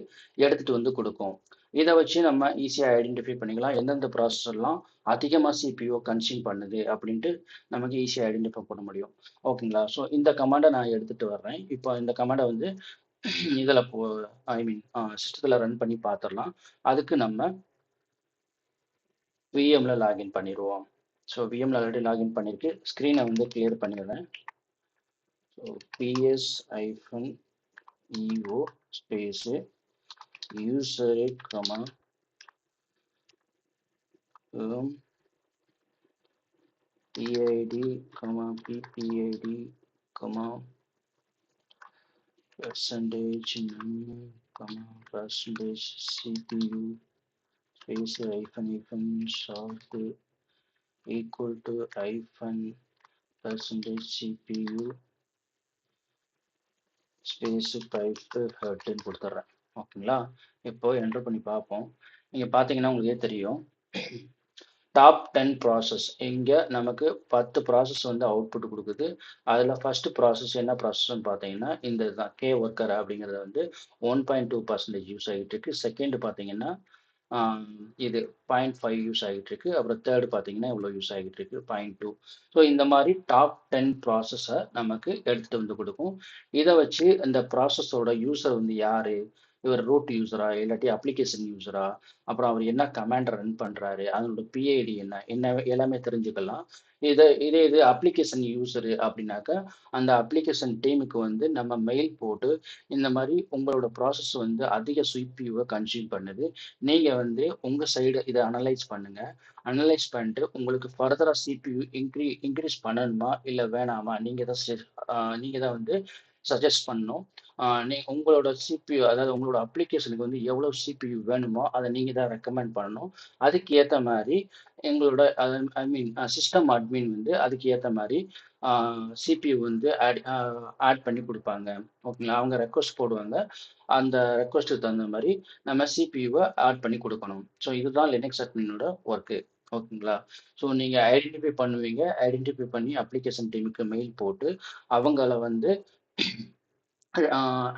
Speaker 1: எடுத்துட்டு வந்து கொடுக்கும். இதை வச்சு நம்ம ஈஸியாக ஐடென்டிஃபை பண்ணிக்கலாம் எந்தெந்த ப்ராசஸர்லாம் அதிகமாக சிபிஓ கன்சியூம் பண்ணுது அப்படின்ட்டு நமக்கு ஈஸியாக ஐடென்டிஃபை பண்ண முடியும். ஓகேங்களா? ஸோ இந்த கமாண்டை நான் எடுத்துட்டு வர்றேன். இப்போ இந்த கமாண்டை வந்து இதில் ஐ மீன் சிஸ்டத்தில் ரன் பண்ணி பார்த்துடலாம். அதுக்கு நம்ம விஎம்ல லாகின் பண்ணிடுவோம். ஸோ விஎம்ல ஆல்ரெடி லாகின் பண்ணியிருக்கு. ஸ்க்ரீனை வந்து கிளியர் பண்ணிடுறேன். So ps-eo space user comma PID comma PPID comma percentage comma percentage CPU space hyphen short equal to hyphen percentage CPU space pipe ஹெட்னு கொடுத்துட்றேன். ஓகேங்களா? இப்போ என்டர் பண்ணி பார்ப்போம். நீங்கள் பார்த்தீங்கன்னா உங்களுக்கே தெரியும் டாப் 10 ப்ராசஸ் இங்கே நமக்கு 10 ப்ராசஸ் வந்து அவுட்புட் கொடுக்குது. அதில் ஃபர்ஸ்ட் ப்ராசஸ் என்ன ப்ராசஸ்ன்னு பார்த்தீங்கன்னா இந்த இதுதான் கே ஒர்க்கர் அப்படிங்கிறது வந்து 1.2% யூஸ் ஆகிட்டு இருக்கு. செகண்ட் பார்த்தீங்கன்னா இது 0.5 யூஸ் ஆகிட்டு இருக்கு. அப்புறம் தேர்ட் பார்த்தீங்கன்னா இவ்வளோ யூஸ் ஆகிட்டு இருக்கு 0.2. ஸோ இந்த மாதிரி டாப் 10 ப்ராசஸை நமக்கு எடுத்துகிட்டு வந்து கொடுக்கும். இதை வச்சு இந்த ப்ராசஸோட யூசர் வந்து யாரு, இவர் ரூட் யூசரா இல்லாட்டி அப்ளிகேஷன் யூசரா, அப்புறம் அவர் என்ன கமாண்ட் ரன் பண்ணுறாரு, அதனோட பிஐடி என்ன எல்லாமே தெரிஞ்சுக்கலாம். இது அப்ளிகேஷன் யூசரு அப்படின்னாக்கா அந்த அப்ளிகேஷன் டீமுக்கு வந்து நம்ம மெயில் போட்டு இந்த மாதிரி உங்களோட ப்ராசஸ் வந்து அதிக சிபியூவை கன்சியூம் பண்ணுது, நீங்கள் வந்து உங்கள் சைடு இதை அனலைஸ் பண்ணுங்க. அனலைஸ் பண்ணிட்டு உங்களுக்கு ஃபர்தராக சிபியூ இன்க்ரீஸ் பண்ணணுமா இல்லை வேணாமா நீங்கள் தான் வந்து சஜஸ்ட் பண்ணணும். உங்களோட சிபியூ அதாவது உங்களோட அப்ளிகேஷனுக்கு வந்து எவ்வளோ சிபியூ வேணுமோ அதை நீங்கள் தான் ரெக்கமெண்ட் பண்ணணும். அதுக்கு ஏற்ற மாதிரி எங்களோட ஐ மீன் சிஸ்டம் அட்மின் வந்து அதுக்கு ஏற்ற மாதிரி சிபியூ வந்து ஆட் பண்ணி கொடுப்பாங்க. ஓகேங்களா? அவங்க ரெக்வஸ்ட் போடுவாங்க. அந்த ரெக்வஸ்ட்டுக்கு தகுந்த மாதிரி நம்ம சிபியூவை ஆட் பண்ணி கொடுக்கணும். ஸோ இதுதான் லினக்ஸ் அட்மினோட ஒர்க்கு. ஓகேங்களா? ஸோ நீங்கள் ஐடென்டிஃபை பண்ணுவீங்க. ஐடென்டிஃபை பண்ணி அப்ளிகேஷன் டீமுக்கு மெயில் போட்டு அவங்கள வந்து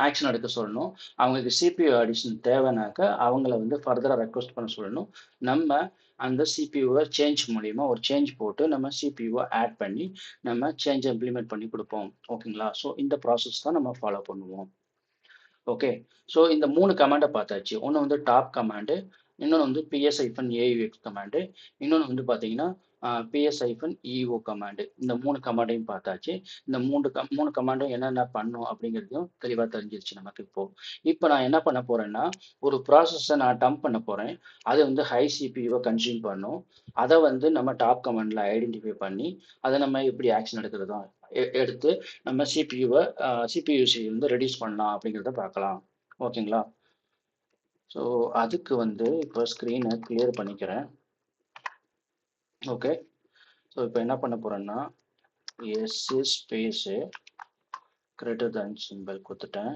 Speaker 1: ஆக்ஷன் எடுக்க சொல்லணும். அவங்களுக்கு சிபியூ அடிஷன் தேவைனாக்கா அவங்கள வந்து ஃபர்தராக ரெக்வஸ்ட் பண்ண சொல்லணும். நம்ம அந்த சிபியூவை சேஞ்ச் மூலிமா ஒரு சேஞ்ச் போட்டு நம்ம சிபியூவை ஆட் பண்ணி நம்ம சேஞ்சை இம்ப்ளிமெண்ட் பண்ணி கொடுப்போம். ஓகேங்களா? ஸோ இந்த ப்ராசஸ் தான் நம்ம ஃபாலோ பண்ணுவோம். ஓகே. ஸோ இந்த 3 கமாண்டை பார்த்தாச்சு. ஒன்று வந்து டாப் கமாண்டு, இன்னொன்று வந்து ps-aux கமாண்டு, இன்னொன்று வந்து பார்த்தீங்கன்னா ps-eo கமாண்டு. இந்த 3 கமாண்டையும் பார்த்தாச்சு. இந்த 3 கமாண்டும் என்னென்ன பண்ணும் அப்படிங்கிறதையும் தெளிவாக தெரிஞ்சிருச்சு நமக்கு இப்போ. இப்போ நான் என்ன பண்ண போறேன்னா ஒரு ப்ராசஸை நான் டம்ப் பண்ண போறேன். அது வந்து ஹை சிபியூவை கன்சியூம் பண்ணும். அதை வந்து நம்ம டாப் கமாண்டில் ஐடென்டிஃபை பண்ணி அதை நம்ம எப்படி ஆக்ஷன் எடுக்கிறதோ எடுத்து நம்ம சிபியூ யூசேஜ் வந்து ரெடியூஸ் பண்ணலாம் அப்படிங்கிறத பார்க்கலாம். ஓகேங்களா? ஸோ அதுக்கு வந்து இப்போ ஸ்க்ரீனை கிளியர் பண்ணிக்கிறேன். ஓகே. ஸோ இப்போ என்ன பண்ண போகிறேன்னா SC space greater than symbol கொடுத்துட்டேன்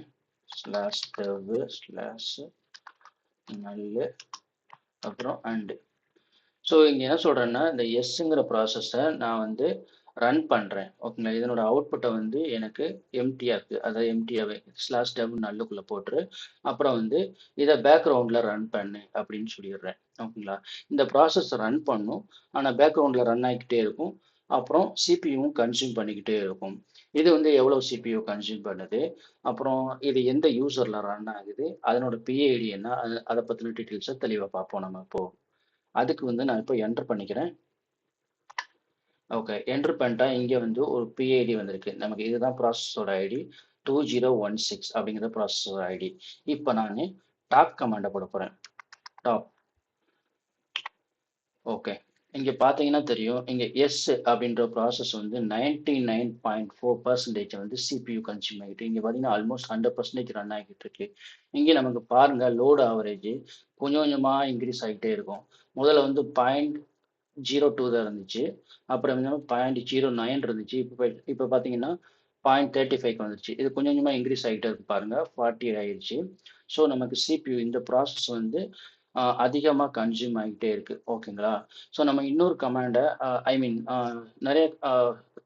Speaker 1: /dev/null அப்புறம் அண்டு. ஸோ இங்கே என்ன சொல்கிறேன்னா இந்த எஸ்ஸுங்கிற ப்ராசஸை நான் வந்து ரன் பண்ணுறேன். ஓகேங்களா? இதனோட அவுட்புட்டை வந்து எனக்கு எம்டியாக இருக்குது. அதாவது எம்டியாகவே /dev நல்லுக்குள்ளே போட்டுரு. அப்புறம் வந்து இதை பேக்ரவுண்டில் ரன் பண்ணு அப்படின்னு சொல்லிடுறேன். ஓகேங்களா? இந்த ப்ராசஸ் ரன் பண்ணும். ஆனால் பேக்ரவுண்டில் ரன் ஆகிக்கிட்டே இருக்கும். அப்புறம் சிபியூவும் கன்சியூம் பண்ணிக்கிட்டே இருக்கும். இது வந்து எவ்வளோ சிபியூ கன்சியூம் பண்ணுது, அப்புறம் இது எந்த யூசரில் ரன் ஆகுது, அதனோட பிஐடி என்ன, அதை பற்றின டீட்டெயில்ஸை தெளிவாக பார்ப்போம் நம்ம இப்போ. அதுக்கு வந்து நான் இப்போ என்டர் பண்ணிக்கிறேன். ஓகே. என்டர் பண்ணிட்டா இங்கே வந்து ஒரு பிஐடி வந்திருக்கு. நமக்கு இதுதான் ப்ராசஸோட ஐடி 2016 அப்படிங்கிற ப்ராசஸோட ஐடி. இப்போ நான் டாப் கமாண்டை போட போகிறேன். டாப். ஓகே. இங்கே பார்த்தீங்கன்னா தெரியும், இங்கே எஸ் அப்படின்ற ப்ராசஸ் வந்து 99.4% வந்து சிபியூ கன்சியூம் ஆகிட்டு, இங்கே பார்த்தீங்கன்னா ஆல்மோஸ்ட் 100% ரன் ஆகிட்டு இருக்கு. இங்கே நமக்கு பாருங்க லோடு ஆவரேஜ் கொஞ்சம் கொஞ்சமாக இன்க்ரீஸ் ஆகிட்டே இருக்கும். முதல்ல வந்து 0.02 தான் இருந்துச்சு. அப்புறம் வந்து 0.09 இருந்துச்சு. இப்போ பார்த்தீங்கன்னா 0.35 வந்துருச்சு. இது கொஞ்சம் கொஞ்சமாக இன்க்ரீஸ் ஆகிட்டே இருக்கு பாருங்க. 40 ஆயிடுச்சு. ஸோ நமக்கு சிபியூ இந்த ப்ராசஸ் வந்து அதிகமாக கன்சியூம் ஆகிட்டே இருக்கு. ஓகேங்களா? ஸோ நம்ம இன்னொரு கமாண்டை ஐ மீன் நிறைய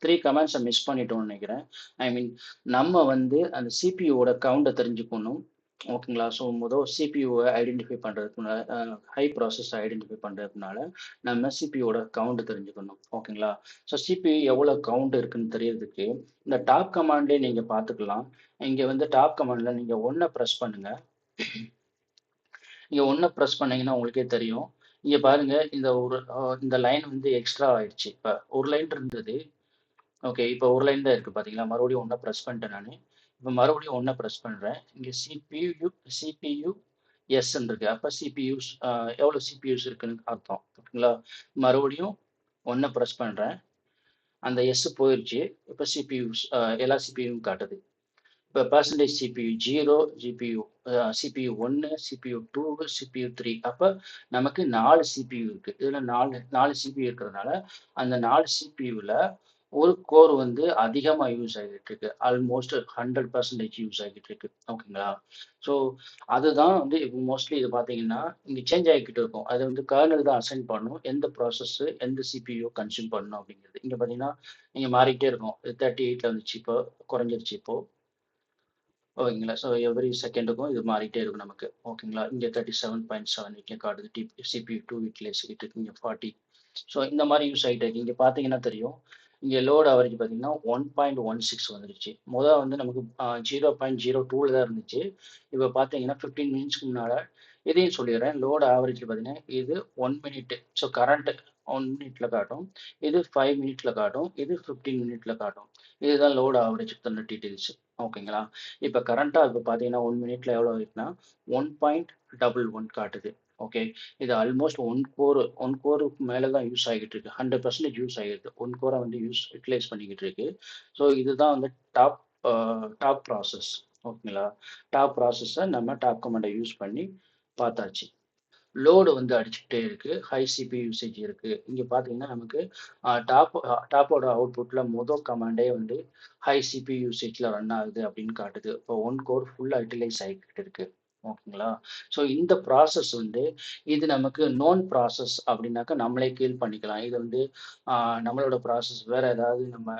Speaker 1: 3 கமாண்ட்ஸை மிஸ் பண்ணிட்டோம்னு நினைக்கிறேன். ஐ மீன் நம்ம வந்து அந்த சிபியூவோட கவுண்டை தெரிஞ்சுக்கணும். ஓகேங்களா? ஸோ சிபியூவை ஐடென்டிஃபை பண்ணுறதுக்குனால ஹை ப்ராசஸ் ஐடென்டிஃபை பண்ணுறதுனால நம்ம சிபியூவோட கவுண்ட் தெரிஞ்சுக்கணும். ஓகேங்களா? ஸோ சிபியூ எவ்வளோ கவுண்ட் இருக்குன்னு தெரியறதுக்கு இந்த டாப் கமாண்ட்லேயே நீங்கள் பார்த்துக்கலாம். இங்கே வந்து டாப் கமாண்டில் நீங்கள் ஒன்றை ப்ரெஸ் பண்ணுங்க. நீங்க ஒண்ண பிரஸ் பண்ணீங்கன்னா உங்களுக்கே தெரியும். இங்க பாருங்க இந்த லைன் வந்து எக்ஸ்ட்ரா ஆயிடுச்சு. இப்ப ஒரு லைன் இருந்தது. ஓகே. இப்ப ஒரு லைன் தான் இருக்கு பாத்தீங்களா? மறுபடியும் ஒண்ண பிரஸ் பண்ணிட்டேன் நானு. இப்ப மறுபடியும் ஒண்ண பிரஸ் பண்றேன். இங்க சிபியு எஸ்ன்னு இருக்கு. அப்ப சிபியூஸ் எவ்வளவு சிபியூஸ் இருக்குன்னு அர்த்தம். ஓகேங்களா? மறுபடியும் ஒண்ண பிரஸ் பண்றேன். அந்த எஸ் போயிருச்சு. இப்ப சிபியூஸ் எல்லா சிபியும் காட்டுது. இப்போ percentage CPU 0, CPU 1, CPU 2, CPU 3. அப்போ நமக்கு 4 சிபியு இருக்கு. இதில் நாலு சிபியு இருக்கிறதுனால அந்த 4 சிபியூவில் ஒரு கோர் வந்து அதிகமாக யூஸ் ஆகிட்டு இருக்கு. ஆல்மோஸ்ட் 100% யூஸ் ஆகிட்டு இருக்கு. ஓகேங்களா? ஸோ அதுதான் வந்து இப்போ மோஸ்ட்லி இது பார்த்தீங்கன்னா இங்கே சேஞ்ச் ஆகிக்கிட்டு இருக்கும். அது வந்து கர்னல் தான் அசைன் பண்ணணும். எந்த ப்ராசஸ் எந்த சிபியு கன்சியூம் பண்ணணும் அப்படிங்கிறது. இங்கே பார்த்தீங்கன்னா இங்கே மாறிக்கிட்டே இருக்கும். 38ல் வந்துச்சு, இப்போ குறைஞ்சிருச்சு இப்போ. ஓகேங்களா? ஸோ எவ்ரி செகண்டுக்கும் இது மாறிட்டே இருக்கும் நமக்கு. ஓகேங்களா? இங்கே 37.7 இங்கே காட்டுது. சிபியூ 2 யூட்டிலைஸ் ஆகிட்டு இருக்கு. இங்கே 40. ஸோ இந்த மாதிரி யூஸ் ஆகிட்டு இருக்கு. இங்கே பார்த்தீங்கன்னா தெரியும். இங்கே லோட் ஆவரேஜ் பார்த்தீங்கன்னா 1.16 வந்துருச்சு. வந்து நமக்கு 0.02ல தான் இருந்துச்சு. இப்போ பார்த்தீங்கன்னா 15 மினிட்ஸ்க்கு முன்னால் இதையும் சொல்லிடுறேன். லோட் ஆவரேஜ் பார்த்தீங்கன்னா இது 1 மினிட். ஸோ கரண்ட் 1 மினிட்ல காட்டும். இது 5 மினிட்ல காட்டும். இது 15 மினிட்ல காட்டும். இதுதான் லோட் ஆவரேஜ் தந்த டீட்டெயில்ஸ். ஓகேங்களா? இப்போ கரண்ட்டாக இப்போ பார்த்தீங்கன்னா 1 மினிட்ல எவ்வளோ இருக்குன்னா 1.11 காட்டுது. ஓகே. இது ஆல்மோஸ்ட் ஒன் கோருக்கு மேலே தான் யூஸ் ஆகிட்டு இருக்கு. 100% யூஸ் ஆகிருக்கு. ஒன் கோரை வந்து யூட்டிலைஸ் பண்ணிக்கிட்டு இருக்கு. ஸோ இதுதான் வந்து டாப் டாப் ப்ராசஸ். ஓகேங்களா? டாப் ப்ராசஸை நம்ம டாப் கமாண்டை யூஸ் பண்ணி பார்த்தாச்சு. லோடு வந்து அடிச்சுக்கிட்டே இருக்கு. ஹை சிபி யூசேஜ் இருக்கு. இங்க பார்த்தீங்கன்னா நமக்கு டாப்போட அவுட்புட்ல கமாண்டே வந்து ஹை சிபி யூசேஜ்ல ரன் ஆகுது அப்படின்னு காட்டுது. இப்போ ஒன் கோர் ஃபுல்லா யூட்டிலைஸ் ஆகிக்கிட்டு இருக்கு. ஓகேங்களா? ஸோ இந்த ப்ராசஸ் வந்து இது நமக்கு நோன் ப்ராசஸ் அப்படின்னாக்கா நம்மளே கீல் பண்ணிக்கலாம். இது வந்து நம்மளோட ப்ராசஸ் வேற ஏதாவது நம்ம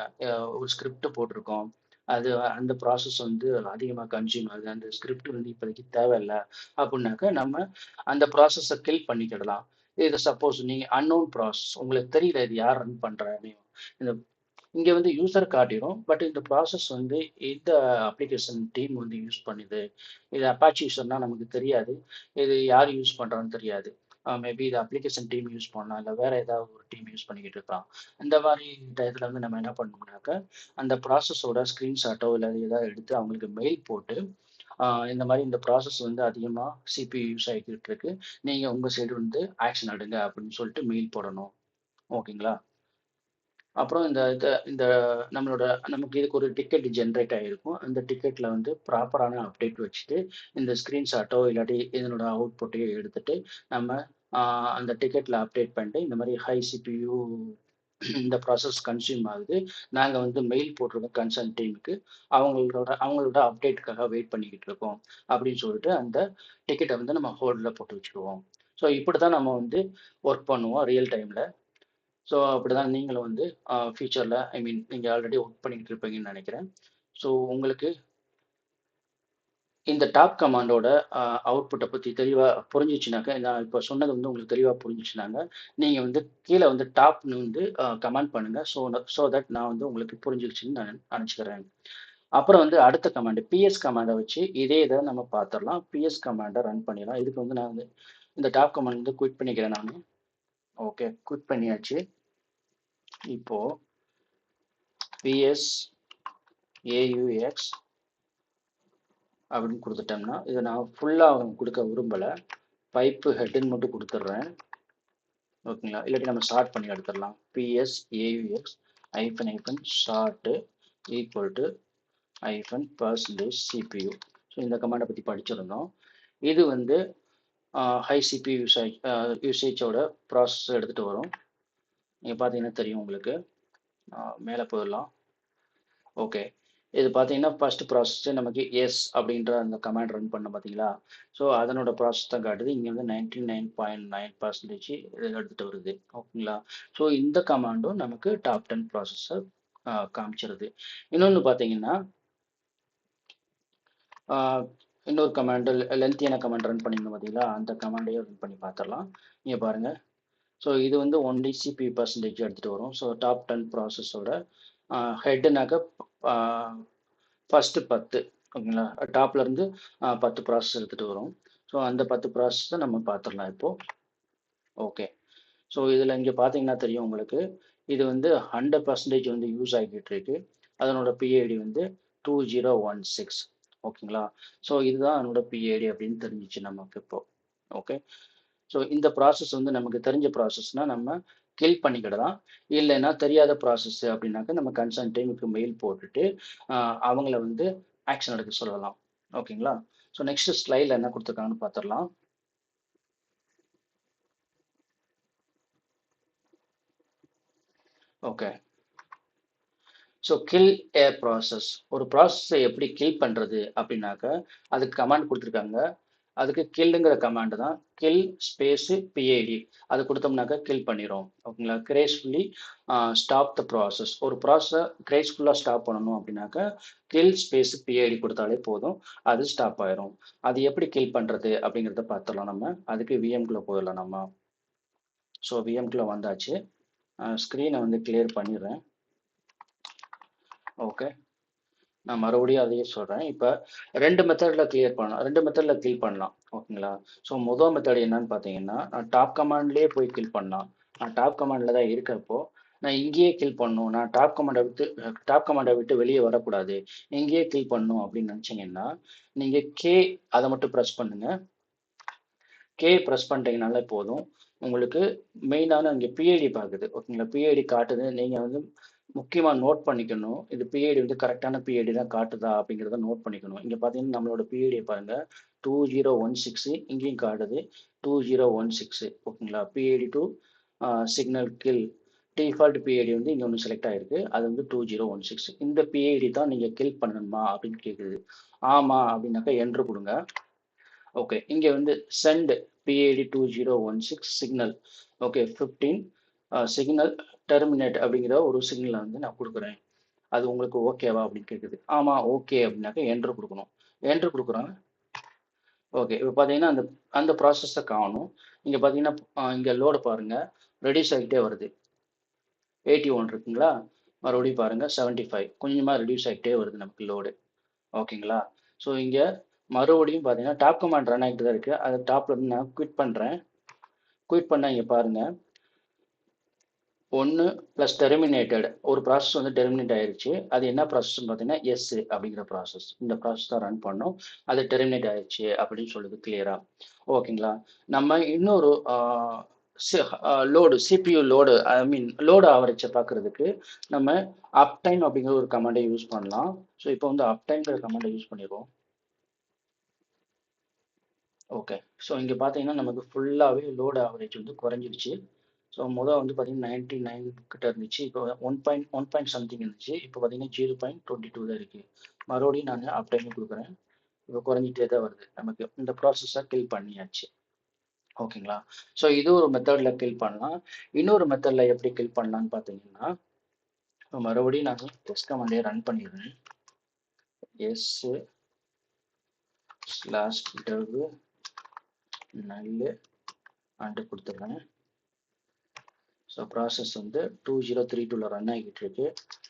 Speaker 1: ஒரு ஸ்கிரிப்ட் போட்டிருக்கோம். அது அந்த ப்ராசஸ் வந்து அதிகமாக கன்சியூம் ஆகுது. அந்த ஸ்கிரிப்ட் வந்து இப்போதைக்கு தேவையில்லை அப்படின்னாக்கா நம்ம அந்த ப்ராசஸை கில் பண்ணிக்கிடலாம். இது சப்போஸ் நீங்கள் அன்னோன் ப்ராசஸ் உங்களுக்கு தெரியல இது யார் ரன் பண்ணுறான்னு. இந்த இங்கே வந்து யூசர் காட்டிடும். பட் இந்த ப்ராசஸ் வந்து எந்த அப்ளிகேஷன் டீம் வந்து யூஸ் பண்ணுது. இது அப்பாச்சி யூசர்னா நமக்கு தெரியாது. இது யார் யூஸ் பண்ணுறான்னு தெரியாது. மேபி இது அப்ளிகேஷன் டீம் யூஸ் பண்ணலாம், இல்லை வேற ஏதாவது ஒரு டீம் யூஸ் பண்ணிக்கிட்டு இருக்கலாம். இந்த மாதிரி டயத்தில் வந்து நம்ம என்ன பண்ணோம்னாக்கா அந்த ப்ராசஸோட ஸ்க்ரீன்ஷாட்டோ இல்லை ஏதாவது எடுத்து அவங்களுக்கு மெயில் போட்டு இந்த மாதிரி இந்த ப்ராசஸ் வந்து அதிகமாக சிபியு யூஸ் ஆகிக்கிட்டு இருக்கு. நீங்கள் உங்கள் சைடு வந்து ஆக்ஷன் எடுங்க அப்படின்னு சொல்லிட்டு மெயில் போடணும். ஓகேங்களா? அப்புறம் இந்த இத இந்த நமக்கு இதுக்கு ஒரு டிக்கெட் ஜென்ரேட் ஆகிருக்கும். அந்த டிக்கெட்டில் வந்து ப்ராப்பரான அப்டேட் வச்சுட்டு இந்த ஸ்க்ரீன்ஷாட்டோ இல்லாட்டி இதனோட அவுட்புட்டையோ எடுத்துட்டு நம்ம அந்த டிக்கெட்டில் அப்டேட் பண்ணிட்டு இந்த மாதிரி ஹை சிபியு இந்த ப்ராசஸ் கன்சியூம் ஆகுது. நாங்கள் வந்து மெயில் போட்டிருக்கோம் கன்சர்ன் டீமுக்கு. அவங்களோட அப்டேட்டுக்காக வெயிட் பண்ணிக்கிட்டு இருக்கோம் அப்படின்னு சொல்லிட்டு அந்த டிக்கெட்டை வந்து நம்ம ஹோல்டில் போட்டு வச்சுக்குவோம். ஸோ இப்படி தான் நம்ம வந்து ஒர்க் பண்ணுவோம் ரியல் டைமில். ஸோ அப்படிதான் நீங்களும் வந்து ஃபியூச்சரில் ஐ மீன் நீங்கள் ஆல்ரெடி ஒர்க் பண்ணிக்கிட்டு இருப்பீங்கன்னு நினைக்கிறேன். ஸோ உங்களுக்கு இந்த டாப் கமாண்டோட அவுட்புட்டை பற்றி தெளிவாக புரிஞ்சிச்சுனாக்கா, நான் இப்போ சொன்னது வந்து உங்களுக்கு தெளிவாக புரிஞ்சிச்சுனாங்க, நீங்கள் வந்து கீழே வந்து டாப்னு வந்து கமெண்ட் பண்ணுங்கள். ஸோ தட் நான் வந்து உங்களுக்கு புரிஞ்சிருச்சுன்னு நான் நினச்சிக்கிறேன். அப்புறம் வந்து அடுத்த கமாண்ட் பிஎஸ் கமாண்டை வச்சு இதே இதை நம்ம பார்த்துடலாம். பிஎஸ் கமாண்டை ரன் பண்ணிடலாம். இதுக்கு வந்து நான் வந்து இந்த டாப் கமாண்ட் வந்து குவிட் பண்ணிக்கிறேன் நான். ஓகே, குவிட் பண்ணியாச்சு. இப்போ பிஎஸ் ஏயுஎக்ஸ் அப்படின்னு கொடுத்துட்டோம்னா இதை நான் ஃபுல்லாக கொடுக்க விரும்பலை. பைப்பு ஹெட்டுன்னு மட்டும் கொடுத்துட்றேன். ஓகேங்களா? இல்லாட்டி நம்ம ஷார்ட் பண்ணி எடுத்துடலாம். P S A U X hyphen sort equal to % CPU. So இந்த கமாண்டை பற்றி படிச்சிருந்தோம். இது வந்து ஹை சிபியூ யூசேஜோட ப்ராசஸ் எடுத்துகிட்டு வரும். நீங்கள் பார்த்தீங்கன்னா தெரியும் உங்களுக்கு. மேலே போயிடலாம். ஓகே. இது பார்த்தீங்கன்னா ஃபர்ஸ்ட் ப்ராசஸ் நமக்கு எஸ் அப்படின்ற அந்த கமாண்ட் ரன் பண்ண பார்த்தீங்களா? ஸோ அதனோட ப்ராசஸ் தான் காட்டுது. இங்கே வந்து 99.9% இது எடுத்துட்டு வருது. ஓகேங்களா? ஸோ இந்த கமாண்டும் நமக்கு டாப் 10 ப்ராசஸை காமிச்சிருது. இன்னொன்று பார்த்தீங்கன்னா ஆஹ் இன்னொரு கமாண்ட் லென்த்தியான கமாண்ட் ரன் பண்ணியிருந்தோம் பார்த்தீங்களா? அந்த கமாண்டையும் ரன் பண்ணி பார்த்துடலாம். இங்கே பாருங்க. ஸோ இது வந்து ஒன்லி சிபி பர்சன்டேஜ் எடுத்துகிட்டு வரும். ஸோ டாப் 10 ப்ராசஸோட ஹெட்டுனாக்க ஃபஸ்ட்டு 10 ஓகேங்களா? டாப்ல இருந்து 10 ப்ராசஸ் எடுத்துகிட்டு வரும். ஸோ அந்த 10 ப்ராசஸை நம்ம பார்த்துடலாம் இப்போ. ஓகே. ஸோ இதில் இங்கே பார்த்தீங்கன்னா தெரியும் உங்களுக்கு. இது வந்து 100% வந்து யூஸ் ஆகிட்டு இருக்கு. அதனோட பிஐடி வந்து 2016. ஓகேங்களா? ஸோ இதுதான் அதனோட பிஐடி அப்படின்னு தெரிஞ்சிச்சு நமக்கு இப்போ. ஓகே. ஸோ இந்த ப்ராசஸ் வந்து நமக்கு தெரிஞ்ச ப்ராசஸ்னால் நம்ம கில் பண்ணிக்கிடலாம். இல்லைன்னா தெரியாத ப்ராசஸ் அப்படின்னாக்க நம்ம கன்சர்ன் டீமுக்கு மெயில் போட்டுட்டு அவங்கள வந்து ஆக்ஷன் எடுக்க சொல்லலாம். ஓகேங்களா? ஸோ நெக்ஸ்ட் ஸ்லைடில் என்ன கொடுத்துருக்காங்கன்னு பார்த்துடலாம். Okay. So kill a process. ஒரு ப்ராசஸை எப்படி கில் பண்ணுறது அப்படின்னாக்க அதுக்கு கமாண்ட் கொடுத்துருக்காங்க. அதுக்கு கில்லுங்கிற கமாண்டு தான். கில் ஸ்பேஸு பிஐடி அது கொடுத்தோம்னாக்கா கில் பண்ணிடும். ஓகேங்களா? Gracefully stop the process. ஒரு ப்ராசஸை கிரேஸ்ஃபுல்லாக ஸ்டாப் பண்ணணும் அப்படின்னாக்கா கில் ஸ்பேஸ் பிஐடி கொடுத்தாலே போதும், அது ஸ்டாப் ஆயிரும். அது எப்படி கில் பண்ணுறது அப்படிங்கிறத பார்த்துடலாம் நம்ம. அதுக்கு விஎம்குள்ளே போயிடலாம் நம்ம. ஸோ விஎம்குள்ளே வந்தாச்சு. ஸ்க்ரீனை வந்து கிளியர் பண்ணிடுறேன். ஓகே. நான் மறுபடியும் அதையே சொல்கிறேன். இப்போ 2 மெத்தடில் கிளியர் பண்ணலாம், 2 மெத்தடில் கில் பண்ணலாம். ஓகேங்களா? ஸோ முதல் மெத்தட் என்னன்னு பார்த்தீங்கன்னா, நான் டாப் கமாண்ட்லேயே போய் கில் பண்ணலாம். நான் டாப் கமாண்டில் தான் இருக்கிறப்போ நான் இங்கேயே கில் பண்ணணும், நான் டாப் கமாண்டை விட்டு வெளியே வரக்கூடாது, இங்கேயே கில் பண்ணணும் அப்படின்னு நினச்சிங்கன்னா நீங்கள் அதை மட்டும் ப்ரெஸ் பண்ணுங்கள். ப்ரெஸ் பண்ணிட்டீங்கனாலே போதும். உங்களுக்கு மெயினான இங்கே பிஐடி பார்க்குது. ஓகேங்களா? பிஐடி காட்டுது. நீங்கள் வந்து முக்கியமாக நோட் பண்ணிக்கணும். இது பிஐடி வந்து கரெக்டான பிஐடி தான் காட்டுதா அப்படிங்கிறத நோட் பண்ணிக்கணும். இங்கே பார்த்தீங்கன்னா நம்மளோட பிஐடியை பாருங்கள், 2016 இங்கேயும் காட்டுது 2016. ஓகேங்களா? PID to signal kill default PID வந்து இங்கே ஒன்று செலக்ட் ஆகிருக்கு. அது வந்து 2016. இந்த பிஐடி தான் நீங்கள் கில் பண்ணணுமா அப்படின்னு கேட்குது. ஆமாம் அப்படின்னாக்கா என்ட்ரு கொடுங்க. ஓகே. இங்கே வந்து send PID 2016 signal. Okay. 15 signal terminate அப்படிங்கிற ஒரு சிக்னலை வந்து நான் கொடுக்குறேன். அது உங்களுக்கு ஓகேவா அப்படின்னு கேட்குது. ஆமாம் ஓகே அப்படின்னாக்கா என்ட்ரு கொடுக்கணும். என்ட்ரு கொடுக்குறோம். ஓகே. இப்போ பார்த்தீங்கன்னா அந்த அந்த ப்ராசஸை காணும். இங்கே பார்த்தீங்கன்னா இங்கே லோடு பாருங்கள், ரெடியூஸ் ஆகிட்டே வருது. 81 இருக்குங்களா? மறுபடியும் பாருங்கள் 75. கொஞ்சமாக ரெடியூஸ் ஆகிட்டே வருது நமக்கு லோடு. ஓகேங்களா? ஸோ இங்கே மறுபடியும் பார்த்தீங்கன்னா டாப் கமாண்ட் ரன் ஆகிட்டு தான் இருக்குது. அது டாப்ல இருந்து நான் குவிட் பண்ணுறேன். குவிட் பண்ணால் இங்கே பாருங்கள், 1 ப்ளஸ் டெர்மினேட்டட் ஒரு ப்ராசஸ் வந்து டெர்மினேட் ஆயிடுச்சு. அது என்ன ப்ராசஸ்ன்னு பார்த்தீங்கன்னா எஸ் அப்படிங்கிற ப்ராசஸ். இந்த ப்ராசஸ் தான் ரன் பண்ணோம். அது டெர்மினேட் ஆயிடுச்சு அப்படின்னு சொல்லுது கிளியரா. ஓகேங்களா? நம்ம இன்னொரு லோடு சிபியூ லோடு ஐ மீன் லோடு ஆவரேஜை பார்க்குறதுக்கு நம்ம அப் டைம் அப்படிங்கிற ஒரு கமாண்டை யூஸ் பண்ணலாம். ஸோ இப்போ வந்து அப் டைம்ங்கிற கமாண்டை யூஸ் பண்ணிடுவோம். ஓகே. ஸோ இங்கே பார்த்தீங்கன்னா நமக்கு ஃபுல்லாகவே லோடு ஆவரேஜ் வந்து குறைஞ்சிடுச்சு. ஸோ முதல் வந்து பார்த்தீங்கன்னா 99 கிட்ட இருந்துச்சு. இப்போ 1 பாயிண்ட் சம்திங் இருந்துச்சு. இப்போ பார்த்தீங்கன்னா 0.22 தான் இருக்குது. மறுபடியும் நான் அப் டைம் கொடுக்குறேன். இப்போ குறைஞ்சிட்டே தான் வருது. நமக்கு இந்த ப்ராசஸை கில் பண்ணியாச்சு. ஓகேங்களா? ஸோ இது ஒரு மெத்தடில் கில் பண்ணலாம். இன்னொரு மெத்தடில் எப்படி கில் பண்ணலான்னு பார்த்தீங்கன்னா, மறுபடியும் நான் டெஸ்ட் கமாண்டே ரன் பண்ணிடுறேன். எஸ் ஸ்லாஷ் டெவ் நல்லு அண்டு கொடுத்துட்றேன். ஸோ ப்ராசஸ் வந்து 2032 ரன் ஆகிட்டு இருக்கு.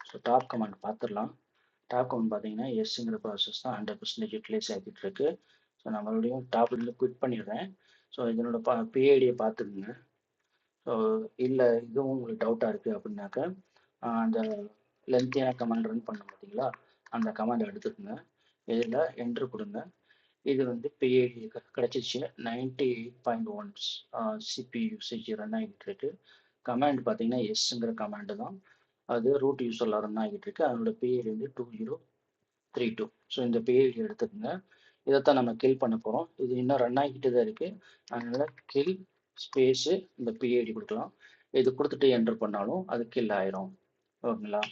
Speaker 1: ஸோ டாப் கமாண்ட் பார்த்துடலாம். டாப் கமாண்ட் பார்த்தீங்கன்னா எஸ்ங்கிற ப்ராசஸ் தான் 100% யூட்டிலைஸ் ஆகிட்டு இருக்கு. ஸோ நான் மறுபடியும் டாப்லேருந்து குவிட் பண்ணிடுறேன். ஸோ இதனோட பிஐடியை பார்த்துக்குங்க. ஸோ இல்லை இதுவும் உங்களுக்கு டவுட்டாக இருக்குது அப்படின்னாக்க அந்த லென்த்தியான கமாண்ட் ரன் பண்ண பார்த்தீங்களா, அந்த கமாண்ட் எடுத்துக்கோங்க. இதில் என்ட்ரு கொடுங்க. இது வந்து பிஐடி கிடச்சிச்சு. 98.1 சிபி யூசேஜ் ரன் ஆகிட்டு இருக்கு. கமாண்ட் பார்த்தீங்கன்னா எஸ்ங்கிற கமாண்டு தான். அது ரூட் யூஸரில் ரன் ஆகிட்டு இருக்கு. அதனோட பிஐடி வந்து 2032. ஸோ இந்த பிஐடி எடுத்துக்கோங்க. இதைத்தான் நம்ம கில் பண்ண போகிறோம். இது இன்னும் ரன் ஆகிட்டு தான் இருக்குது. அதனால் கில் ஸ்பேஸு இந்த பிஐடி கொடுக்கலாம். இது கொடுத்துட்டு என்டர் பண்ணாலும் அது கில் ஆயிரும். ஓகேங்களா?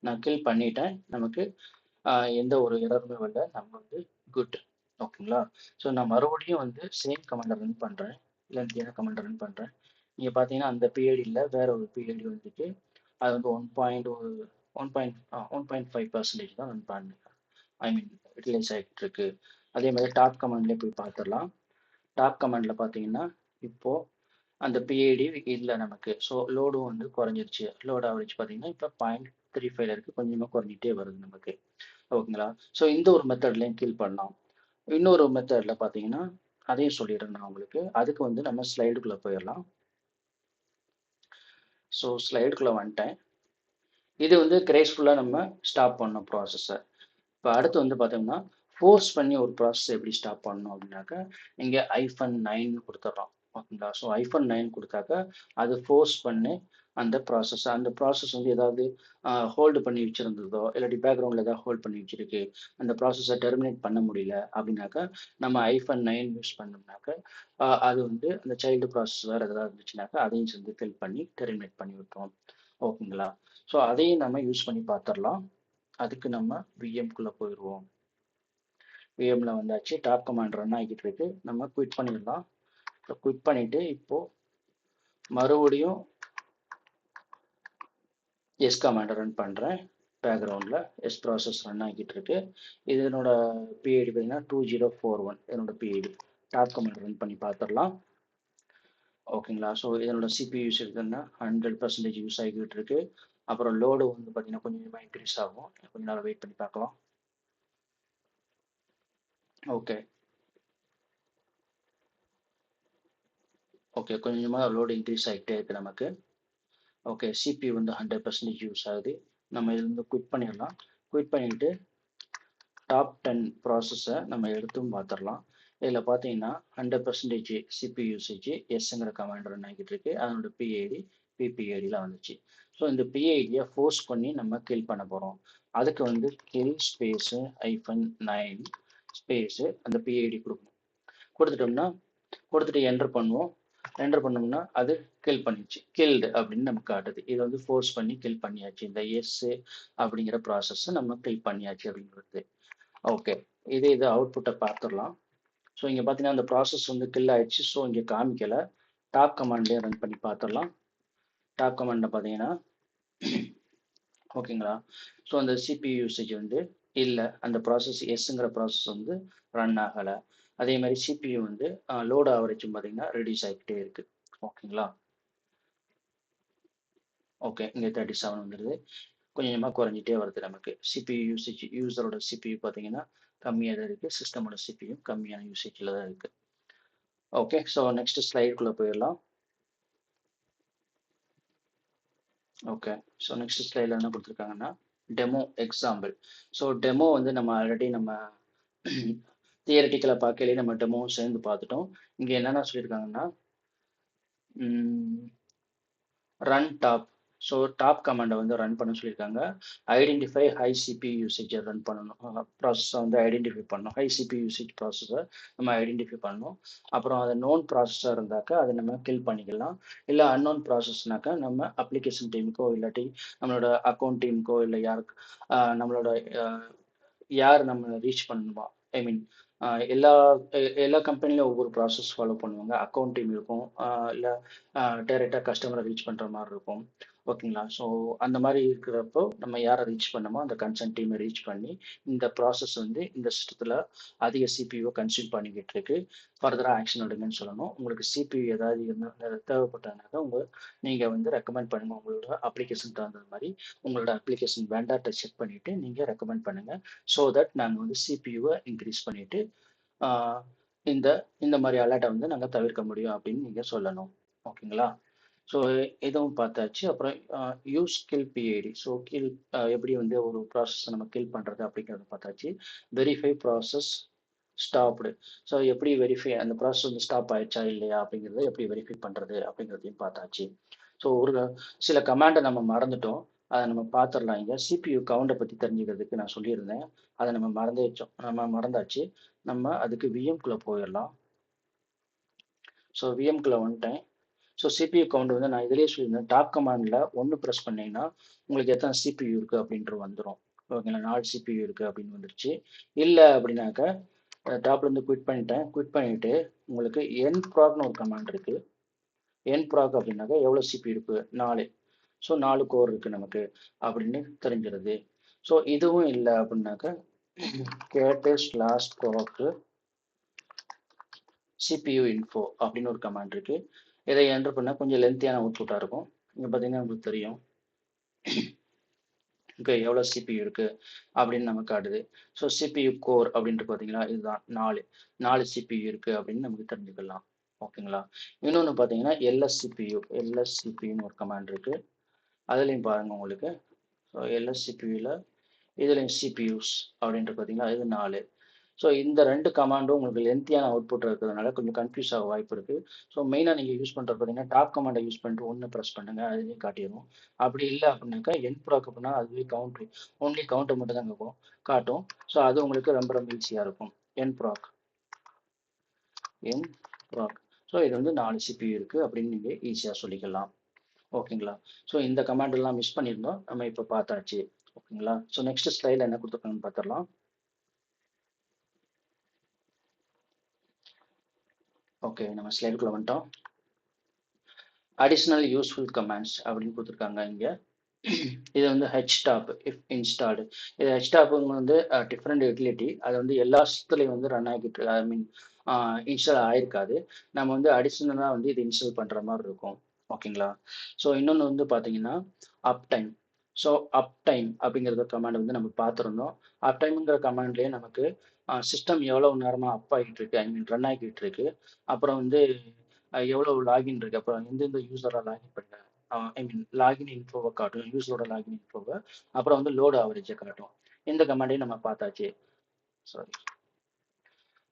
Speaker 1: நான் கில் பண்ணிட்டேன். நமக்கு எந்த ஒரு எரருமே வரல. நம்ம வந்து குட். ஓகேங்களா? ஸோ நான் மறுபடியும் வந்து சேம் கமாண்ட ரன் பண்ணுறேன். லென்த்தியான கமாண்ட ரன் பண்ணுறேன். நீங்கள் பார்த்தீங்கன்னா அந்த பிஐடி இல்லை, வேற ஒரு பிஐடி வந்துட்டு அது வந்து 1.5% தான் ரன் பண்ணு, ஐ மீன் யூட்டிலைஸ் ஆகிட்டு இருக்கு. அதே மாதிரி டாப் கமாண்ட்லேயே போய் பார்த்துடலாம். டாப் கமாண்டில் பார்த்தீங்கன்னா இப்போ அந்த பிஐடி இல்லை நமக்கு. ஸோ லோடும் வந்து குறைஞ்சிருச்சு. லோட் ஆவரேஜ் பார்த்தீங்கன்னா இப்போ 0.35 இருக்குது, கொஞ்சமாக குறைஞ்சிட்டே வருது நமக்கு. ஓகேங்களா? ஸோ இந்த ஒரு மெத்தட்லையும் கீல் பண்ணலாம். இன்னொரு மெத்தடில் பார்த்தீங்கன்னா அதையும் சொல்லிடுறேன் நான் உங்களுக்கு. அதுக்கு வந்து நம்ம ஸ்லைடுக்குள்ளே போயிடலாம். ஸோ ஸ்லைடுக்குள்ளே வந்துட்டேன். இது வந்து கிரேஸ்ஃபுல்லாக நம்ம ஸ்டாப் பண்ணோம் ப்ராசஸை. இப்போ அடுத்து வந்து பார்த்தோம்னா ஃபோர்ஸ் பண்ணி ஒரு ப்ராசஸ் எப்படி ஸ்டாப் பண்ணணும் அப்படின்னாக்கா, இங்கே -9 கொடுத்துட்றோம். ஓகேங்களா? ஸோ -9 கொடுத்தாக்கா அது ஃபோர்ஸ் பண்ணி அந்த ப்ராசஸ் வந்து ஏதாவது ஹோல்டு பண்ணி வச்சுருந்ததோ இல்லாட்டி பேக்ரவுண்டில் ஏதாவது ஹோல்ட் பண்ணி வச்சுருக்கு, அந்த ப்ராசஸை டெர்மினேட் பண்ண முடியல அப்படின்னாக்கா நம்ம -9 யூஸ் பண்ணோம்னாக்கா அது வந்து அந்த சைல்டு ப்ராசஸ் வேறு எதாவது இருந்துச்சுனாக்கா அதையும் சேர்ந்து ஃபில் பண்ணி டெர்மினேட் பண்ணி விட்டுரும். ஓகேங்களா? ஸோ அதையும் நம்ம யூஸ் பண்ணி பார்த்துடலாம். அதுக்கு நம்ம விஎம்குள்ளே போயிடுவோம். விஎம்ல வந்தாச்சு. டாப் கமாண்ட் ரன் ஆகிட்டு இருக்கு. நம்ம குவிட் பண்ணிடலாம். குவிட் பண்ணிட்டு இப்போ மறுபடியும் எஸ் கமாண்டை ரன் பண்ணுறேன். பேக்ரவுண்டில் எஸ் ப்ராசஸ் ரன் ஆகிட்டு இருக்கு. இதனோட பிஐடி பார்த்தீங்கன்னா 2041 இதனோட பிஐடி. டாப் கமாண்ட் ரன் பண்ணி பார்த்துடலாம். ஓகேங்களா? ஸோ இதனோட சிபியூ யூஸ் இருக்குன்னா 100% யூஸ் ஆகிட்டு இருக்கு. அப்புறம் லோடு வந்து பார்த்தீங்கன்னா கொஞ்சமாக இன்க்ரீஸ் ஆகும். கொஞ்ச நேரம் வெயிட் பண்ணி பார்க்கலாம். ஓகே ஓகே கொஞ்சமாக லோடு இன்க்ரீஸ் ஆகிட்டே இருக்குது நமக்கு. ஓகே சிபியூ வந்து 100% யூஸ் ஆகுது. நம்ம இது வந்து குவிட் பண்ணிடலாம். குவிட் பண்ணிட்டு டாப் 10 ப்ராசஸை நம்ம எடுத்தும் பார்த்துடலாம். இதில் பார்த்தீங்கன்னா 100% சிபி யூசேஜ் எஸ்ங்கிற கமாண்ட் ரன் ஆகிட்டு இருக்கு. அதனோட பிஐடி பிபிஐடியில் வந்துச்சு. ஸோ இந்த பிஐடியை ஃபோர்ஸ் பண்ணி நம்ம கில் பண்ண போகிறோம். அதுக்கு வந்து கில் ஸ்பேஸு -9 ஸ்பேஸு அந்த பிஐடி கொடுக்கணும். கொடுத்துட்டோம்னா கொடுத்துட்டு என்டர் பண்ணுவோம். என்டர் பண்ணோம்னா அது கில் பண்ணிடுச்சு. கில்டு அப்படின்னு நமக்கு காட்டுது. இது வந்து ஃபோர்ஸ் பண்ணி கில் பண்ணியாச்சு. இந்த எஸ் அப்படிங்கிற ப்ராசஸ் நம்ம கில் பண்ணியாச்சு அப்படிங்கிறது. ஓகே இது அவுட்புட்டை பார்த்துடலாம். ஸோ இங்கே பார்த்தீங்கன்னா அந்த ப்ராசஸ் வந்து கில் ஆயிடுச்சு. ஸோ இங்கே காமிக்கலை. டாப் கமாண்ட்லேயே ரன் பண்ணி பார்த்துடலாம். டாப் கமாண்டில் பார்த்தீங்கன்னா ஓகேங்களா? ஸோ அந்த சிபியூ யூசேஜ் வந்து இல்லை, அந்த ப்ராசஸ் எஸ்ங்கிற ப்ராசஸ் வந்து ரன் ஆகலை. அதே மாதிரி சிபியூ வந்து லோட் ஆவரேஜும் பார்த்தீங்கன்னா ரெடியூஸ் ஆகிக்கிட்டே இருக்குது. ஓகேங்களா? ஓகே இங்கே 37 வந்துடுது. கொஞ்சமாக குறைஞ்சிட்டே வருது நமக்கு. சிபியூ யூசேஜ் யூசரோட சிபியூ பார்த்தீங்கன்னா கம்மியாக தான் இருக்குது. சிஸ்டமோட சிபியூ கம்மியான யூசேஜில் தான் இருக்குது. ஓகே ஸோ நெக்ஸ்ட் ஸ்லைடுக்குள்ளே போயிடலாம். ஓகே ஸோ நெக்ஸ்ட் ஸ்லைடில் என்ன கொடுத்துருக்காங்கன்னா டெமோ எக்ஸாம்பிள். ஸோ டெமோ வந்து நம்ம ஆல்ரெடி நம்ம தியரட்டிக்கலாக பார்க்கலே நம்ம டெமோவும் சேர்ந்து பார்த்துட்டோம். இங்கே என்னென்ன சொல்லியிருக்காங்கன்னா ரன் டாப். ஸோ டாப் கமாண்டை வந்து ரன் பண்ண சொல்லியிருக்காங்க. ஐடென்டிஃபை ஹை சிபி யூசேஜை ரன் பண்ணணும். ப்ராசஸை வந்து ஐடென்டிஃபை பண்ணணும். ஹை சிபி யூசேஜ் ப்ராசஸை நம்ம ஐடென்டிஃபை பண்ணணும். அப்புறம் அது நோன் ப்ராசஸாக இருந்தாக்கா அதை நம்ம கில் பண்ணிக்கலாம். இல்லை அன்னோன் ப்ராசஸ்னாக்கா நம்ம அப்ளிகேஷன் டீமுக்கோ இல்லாட்டி நம்மளோட அக்கௌண்ட் டீமுக்கோ இல்லை யாருக்கு நம்மளோட யார் நம்ம ரீச் பண்ணணுமா, ஐ மீன் எல்லா எல்லா கம்பெனிலும் ஒவ்வொரு ப்ராசஸ் ஃபாலோ பண்ணுவாங்க. அக்கௌண்ட் டீம் இருக்கும், இல்லை டைரெக்டாக கஸ்டமரை ரீச் பண்ணுற மாதிரி இருக்கும். ஓகேங்களா? ஸோ அந்த மாதிரி இருக்கிறப்போ நம்ம யாரை ரீச் பண்ணமோ அந்த கன்சர்ன் டீமை ரீச் பண்ணி இந்த ப்ராசஸ் வந்து இந்த சிஸ்டத்தில் அதிக சிபியூவை கன்சியூம் பண்ணிக்கிட்டு இருக்கு, ஃபர்தராக ஆக்ஷன் எடுங்கன்னு சொல்லணும். உங்களுக்கு சிபியூ ஏதாவது தேவைப்பட்டானாக்கா நீங்கள் வந்து ரெக்கமெண்ட் பண்ணுங்கள். உங்களோட அப்ளிகேஷன் தகுந்த மாதிரி உங்களோட அப்ளிகேஷன் வேண்டாட்டை செக் பண்ணிவிட்டு நீங்கள் ரெக்கமெண்ட் பண்ணுங்கள். ஸோ தட் நாங்கள் வந்து சிபியூவை இன்க்ரீஸ் பண்ணிவிட்டு இந்த இந்த மாதிரி அலர்ட்டை வந்து நாங்கள் தவிர்க்க முடியும் அப்படின்னு நீங்கள் சொல்லணும். ஓகேங்களா? ஸோ இதுவும் பார்த்தாச்சு. அப்புறம் use kill PID. So kill எப்படி வந்து ஒரு ப்ராசஸை நம்ம கில் பண்ணுறது அப்படிங்கிறத பார்த்தாச்சு. Verify process stopped. ஸோ எப்படி வெரிஃபை அந்த ப்ராசஸ் வந்து ஸ்டாப் ஆயிடுச்சா இல்லையா அப்படிங்கிறத எப்படி வெரிஃபை பண்ணுறது அப்படிங்கிறதையும் பார்த்தாச்சு. ஸோ ஒரு சில கமாண்டை நம்ம மறந்துட்டோம். அதை நம்ம பார்த்துடலாம். இங்கே சிபியூ கவுண்டை பற்றி தெரிஞ்சுக்கிறதுக்கு நான் சொல்லியிருந்தேன். அதை நம்ம மறந்தே வச்சோம். நம்ம மறந்தாச்சு. நம்ம அதுக்கு விஎம்குள்ளே போயிடலாம். ஸோ விஎம்குள்ளே வந்துட்டேன். ஸோ சிபியூ கவுண்ட் வந்து நான் இதிலேயே சொல்லியிருந்தேன். டாப் கமாண்டில் 1 ப்ரெஸ் பண்ணிங்கன்னா உங்களுக்கு எத்தனை சிபியூ இருக்குது அப்படின்ட்டு வந்துடும். ஓகேங்களா, 4 சிபியூ இருக்குது அப்படின்னு வந்துருச்சு. இல்லை அப்படின்னாக்கா டாப்லேருந்து குவிட் பண்ணிட்டேன். குவிட் பண்ணிவிட்டு உங்களுக்கு nproc ஒரு கமாண்ட் இருக்குது. nproc அப்படின்னாக்கா எவ்வளோ சிபியூ இருக்குது, 4. ஸோ 4 கோர் இருக்குது நமக்கு அப்படின்னு தெரிஞ்சிருது. ஸோ இதுவும் இல்லை அப்படின்னாக்கா cat/proc CPU info அப்படின்னு ஒரு கமாண்ட் இருக்கு. இதை என்டர் பண்ணால் கொஞ்சம் லென்த்தியான அவுட்புட்டாக இருக்கும். இங்கே பார்த்தீங்கன்னா உங்களுக்கு தெரியும் ஓகே எவ்வளோ சிபியூ இருக்கு அப்படின்னு நமக்கு காட்டுது. ஸோ சிபியூ கோர் அப்படின்ட்டு பார்த்தீங்களா, இதுதான் 4 சிபியூ இருக்கு அப்படின்னு நமக்கு தெரிஞ்சுக்கலாம். ஓகேங்களா. இன்னொன்று பார்த்தீங்கன்னா LSCPUன்னு ஒரு கமாண்ட் இருக்கு. அதுலேயும் பாருங்க உங்களுக்கு. ஸோ LSCPUல இதுலேயும் சிபியூஸ் அப்படின்ட்டு பார்த்தீங்கன்னா இது 4. ஸோ இந்த 2 கமாண்டும் உங்களுக்கு லென்த்தியான அவுட்புட் இருக்கிறதுனால கொஞ்சம் கன்ஃபியூஸ் ஆக வாய்ப்பு இருக்குது. ஸோ மெயினாக நீங்கள் யூஸ் பண்ணுறது பார்த்தீங்கன்னா டாப் கமாண்டை யூஸ் பண்ணிட்டு ஒன்று ப்ரெஸ் பண்ணுங்கள், அதுவே காட்டிடும். அப்படி இல்லை அப்படின்னாக்கா nproc அப்படின்னா அதுவே ஒன்லி கவுண்ட்டை மட்டும் தான் இருக்கும் காட்டும். ஸோ அது உங்களுக்கு ரொம்ப ரொம்ப ஈஸியாக இருக்கும். nproc. ஸோ இது வந்து 4 சிபியூ இருக்குது அப்படின்னு நீங்கள் ஈஸியாக சொல்லிக்கலாம். ஓகேங்களா. ஸோ இந்த கமாண்ட் எல்லாம் மிஸ் பண்ணியிருந்தோம், நம்ம இப்போ பார்த்தாச்சு. ஓகேங்களா. ஸோ நெக்ஸ்ட் ஸ்லைடில் என்ன கொடுத்துருக்காங்கன்னு பார்த்துடலாம். ஓகே, நம்ம ஸ்லைடுக்குள்ள வந்துட்டோம். அடிஷ்னல் யூஸ்ஃபுல் கமாண்ட்ஸ் அப்படின்னு கொடுத்துருக்காங்க இங்கே. இது வந்து htop if installed. இது htop வந்து டிஃப்ரெண்ட் யூட்டிலிட்டி. அது வந்து எல்லா சிஸ்டத்துலையும் வந்து ரன் ஆகிட்டு ஐ மீன் இன்ஸ்டால் ஆயிருக்காது. நம்ம வந்து அடிஷ்னலாக வந்து இது இன்ஸ்டால் பண்ணுற மாதிரி இருக்கும். ஓகேங்களா. ஸோ இன்னொன்று வந்து பார்த்தீங்கன்னா அப் டைம். ஸோ அப் டைம் அப்படிங்கிற கமாண்ட் வந்து நம்ம பார்த்துருந்தோம். அப் டைம்ங்கிற கமாண்ட்லேயே நமக்கு சிஸ்டம் எவ்வளோ நேரமாக அப் ஆகிட்டு இருக்கு, ஐ மீன் ரன் ஆகிட்டு இருக்கு, அப்புறம் வந்து எவ்வளோ லாகின் இருக்கு, அப்புறம் எந்தெந்த யூசராக லாகின் பண்ண, ஐ மீன் லாகின் இன்ஃபோவை காட்டும், யூஸரோட லாகின் இன்ஃபோவை, அப்புறம் வந்து லோடு ஆவரேஜை காட்டும். இந்த கமாண்டையும் நம்ம பார்த்தாச்சு. சாரி.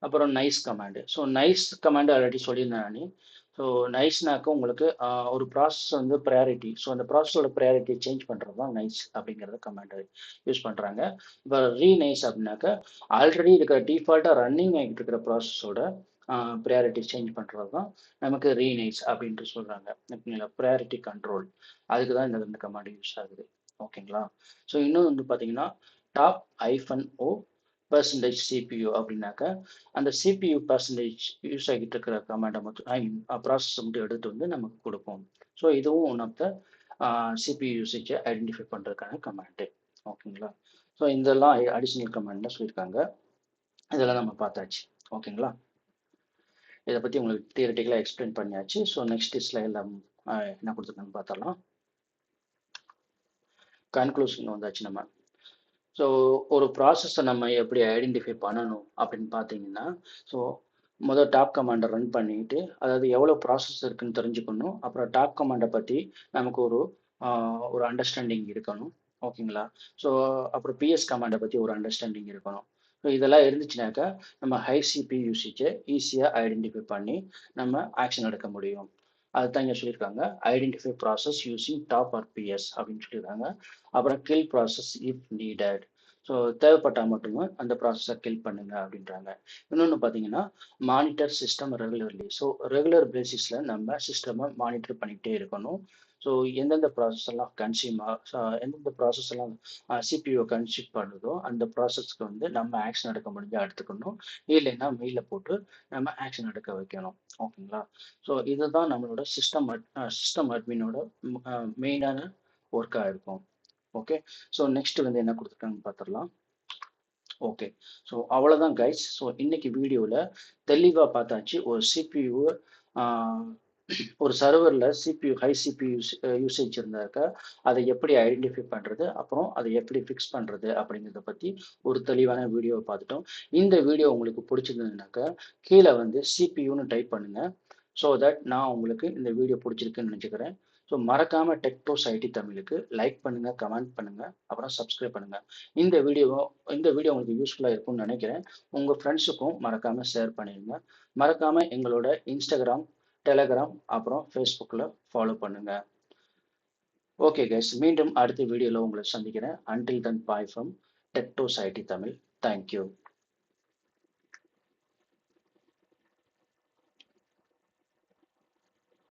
Speaker 1: அப்புறம் nice command. So nice command already சொல்லியிருந்தேன் நான். ஸோ நைஸ்னாக்க உங்களுக்கு ஒரு ப்ராசஸ் வந்து ப்ரையாரிட்டி. ஸோ அந்த ப்ராசஸோட ப்ரையாரிட்டி சேஞ்ச் பண்ணுறது தான் நைஸ் அப்படிங்கிறத கமாண்டு யூஸ் பண்ணுறாங்க. இப்போ ரீநைஸ் அப்படின்னாக்கா ஆல்ரெடி இருக்கிற டிஃபால்ட்டாக ரன்னிங் ஆகிட்டு இருக்கிற ப்ராசஸோட ப்ரையாரிட்டி சேஞ்ச் பண்ணுறது தான் நமக்கு ரீநைஸ் அப்படின்ட்டு சொல்கிறாங்க. ஓகேங்களா. ப்ரையாரிட்டி கண்ட்ரோல், அதுக்கு தான் இந்த 2 கமாண்டு யூஸ் ஆகுது. ஓகேங்களா. ஸோ இன்னும் வந்து பார்த்தீங்கன்னா டாப் -o % CPU அப்படின்னாக்கா அந்த CPU பர்சன்டேஜ் யூஸ் ஆகிட்டு இருக்கிற கமாண்டை மட்டும் ஐ மீன் ப்ராசஸ் மட்டும் எடுத்து வந்து நமக்கு கொடுப்போம். ஸோ இதுவும் ஒன் ஆஃப் த CPU யூசேஜை ஐடென்டிஃபை பண்ணுறதுக்கான கமாண்டு. ஓகேங்களா. ஸோ இதெல்லாம் அடிஷ்னல் கமாண்டில் சொல்லியிருக்காங்க. இதெல்லாம் நம்ம பார்த்தாச்சு. ஓகேங்களா. இதை பற்றி உங்களுக்கு தியரிட்டிக்கலாக எக்ஸ்பிளைன் பண்ணியாச்சு. ஸோ நெக்ஸ்ட் ஸ்லைடில் என்ன கொடுத்துருக்காங்கன்னு பார்த்தரலாம். கன்க்ளூஷன் வந்தாச்சு நம்ம. ஸோ ஒரு ப்ராசஸை நம்ம எப்படி ஐடென்டிஃபை பண்ணணும் அப்படின்னு பார்த்தீங்கன்னா, ஸோ முதல் டாப் கமாண்டை ரன் பண்ணிட்டு, அதாவது எவ்வளோ ப்ராசஸ் இருக்குன்னு தெரிஞ்சுக்கணும். அப்புறம் டாப் கமாண்டை பற்றி நமக்கு ஒரு அண்டர்ஸ்டாண்டிங் இருக்கணும். ஓகேங்களா. ஸோ அப்புறம் பிஎஸ் கமாண்டை பற்றி ஒரு அண்டர்ஸ்டாண்டிங் இருக்கணும். ஸோ இதெல்லாம் இருந்துச்சுனாக்கா நம்ம ஹை சிபி யூசேஜை ஈஸியாக ஐடென்டிஃபை பண்ணி நம்ம ஆக்ஷன் எடுக்க முடியும். அதுதான் இங்கே சொல்லியிருக்காங்க. Identify process using top or ps அப்படின்னு சொல்லியிருக்காங்க. அப்புறம் kill process if needed. So தேவைப்பட்டால் மட்டுமே அந்த ப்ராசஸை கில் பண்ணுங்க அப்படின்றாங்க. இன்னொன்று பார்த்தீங்கன்னா monitor system regularly. So regular பேசிஸில் நம்ம சிஸ்டமை மானிட்டர் பண்ணிகிட்டே இருக்கணும். ஸோ எந்தெந்த ப்ராசஸ் எல்லாம் எந்தெந்த ப்ராசஸ் எல்லாம் சிபியூ கன்சியூம் பண்ணுதோ அந்த ப்ராசஸ்க்கு வந்து நம்ம ஆக்ஷன் எடுக்க முடிஞ்சால் எடுத்துக்கணும், இல்லைன்னா மெயிலில் போட்டு நம்ம ஆக்ஷன் எடுக்க வைக்கணும். ஓகேங்களா. ஸோ இதுதான் நம்மளோட சிஸ்டம் அட்மினோட மெயினான ஒர்க்காக இருக்கும். ஓகே. ஸோ நெக்ஸ்ட் வந்து என்ன கொடுத்துருக்காங்கன்னு பார்த்துடலாம். ஓகே. ஸோ அவ்வளோதான் கைஸ். ஸோ இன்னைக்கு வீடியோவில் தெளிவாக பார்த்தாச்சு ஒரு சிபியூ ஒரு சர்வரில் ஹை சிபியூ யூசேஜ் இருந்தாக்கா அதை எப்படி ஐடென்டிஃபை பண்ணுறது, அப்புறம் அதை எப்படி ஃபிக்ஸ் பண்ணுறது அப்படிங்கிறத பற்றி ஒரு தெளிவான வீடியோவை பார்த்துட்டோம். இந்த வீடியோ உங்களுக்கு பிடிச்சிருந்ததுனாக்கா கீழே வந்து சிபியூன்னு டைப் பண்ணுங்கள். ஸோ தட் நான் உங்களுக்கு இந்த வீடியோ பிடிச்சிருக்குன்னு நினச்சிக்கிறேன். ஸோ மறக்காமல் டெக்டோஸ் ஐடி தமிழுக்கு லைக் பண்ணுங்கள், கமெண்ட் பண்ணுங்கள், அப்புறம் சப்ஸ்கிரைப் பண்ணுங்கள். இந்த வீடியோ உங்களுக்கு யூஸ்ஃபுல்லாக இருக்கும்னு நினைக்கிறேன். உங்கள் ஃப்ரெண்ட்ஸுக்கும் மறக்காமல் ஷேர் பண்ணிடுங்க. மறக்காமல் எங்களோட இன்ஸ்டாகிராம், டெலகிராம், அப்புறம் ஃபேஸ்புக்கில் ஃபாலோ பண்ணுங்கள். ஓகே கைஸ், மீண்டும் அடுத்த வீடியோவில் உங்களை சந்திக்கிறேன். Until then bye from Techdos IT Tamil. Thank you.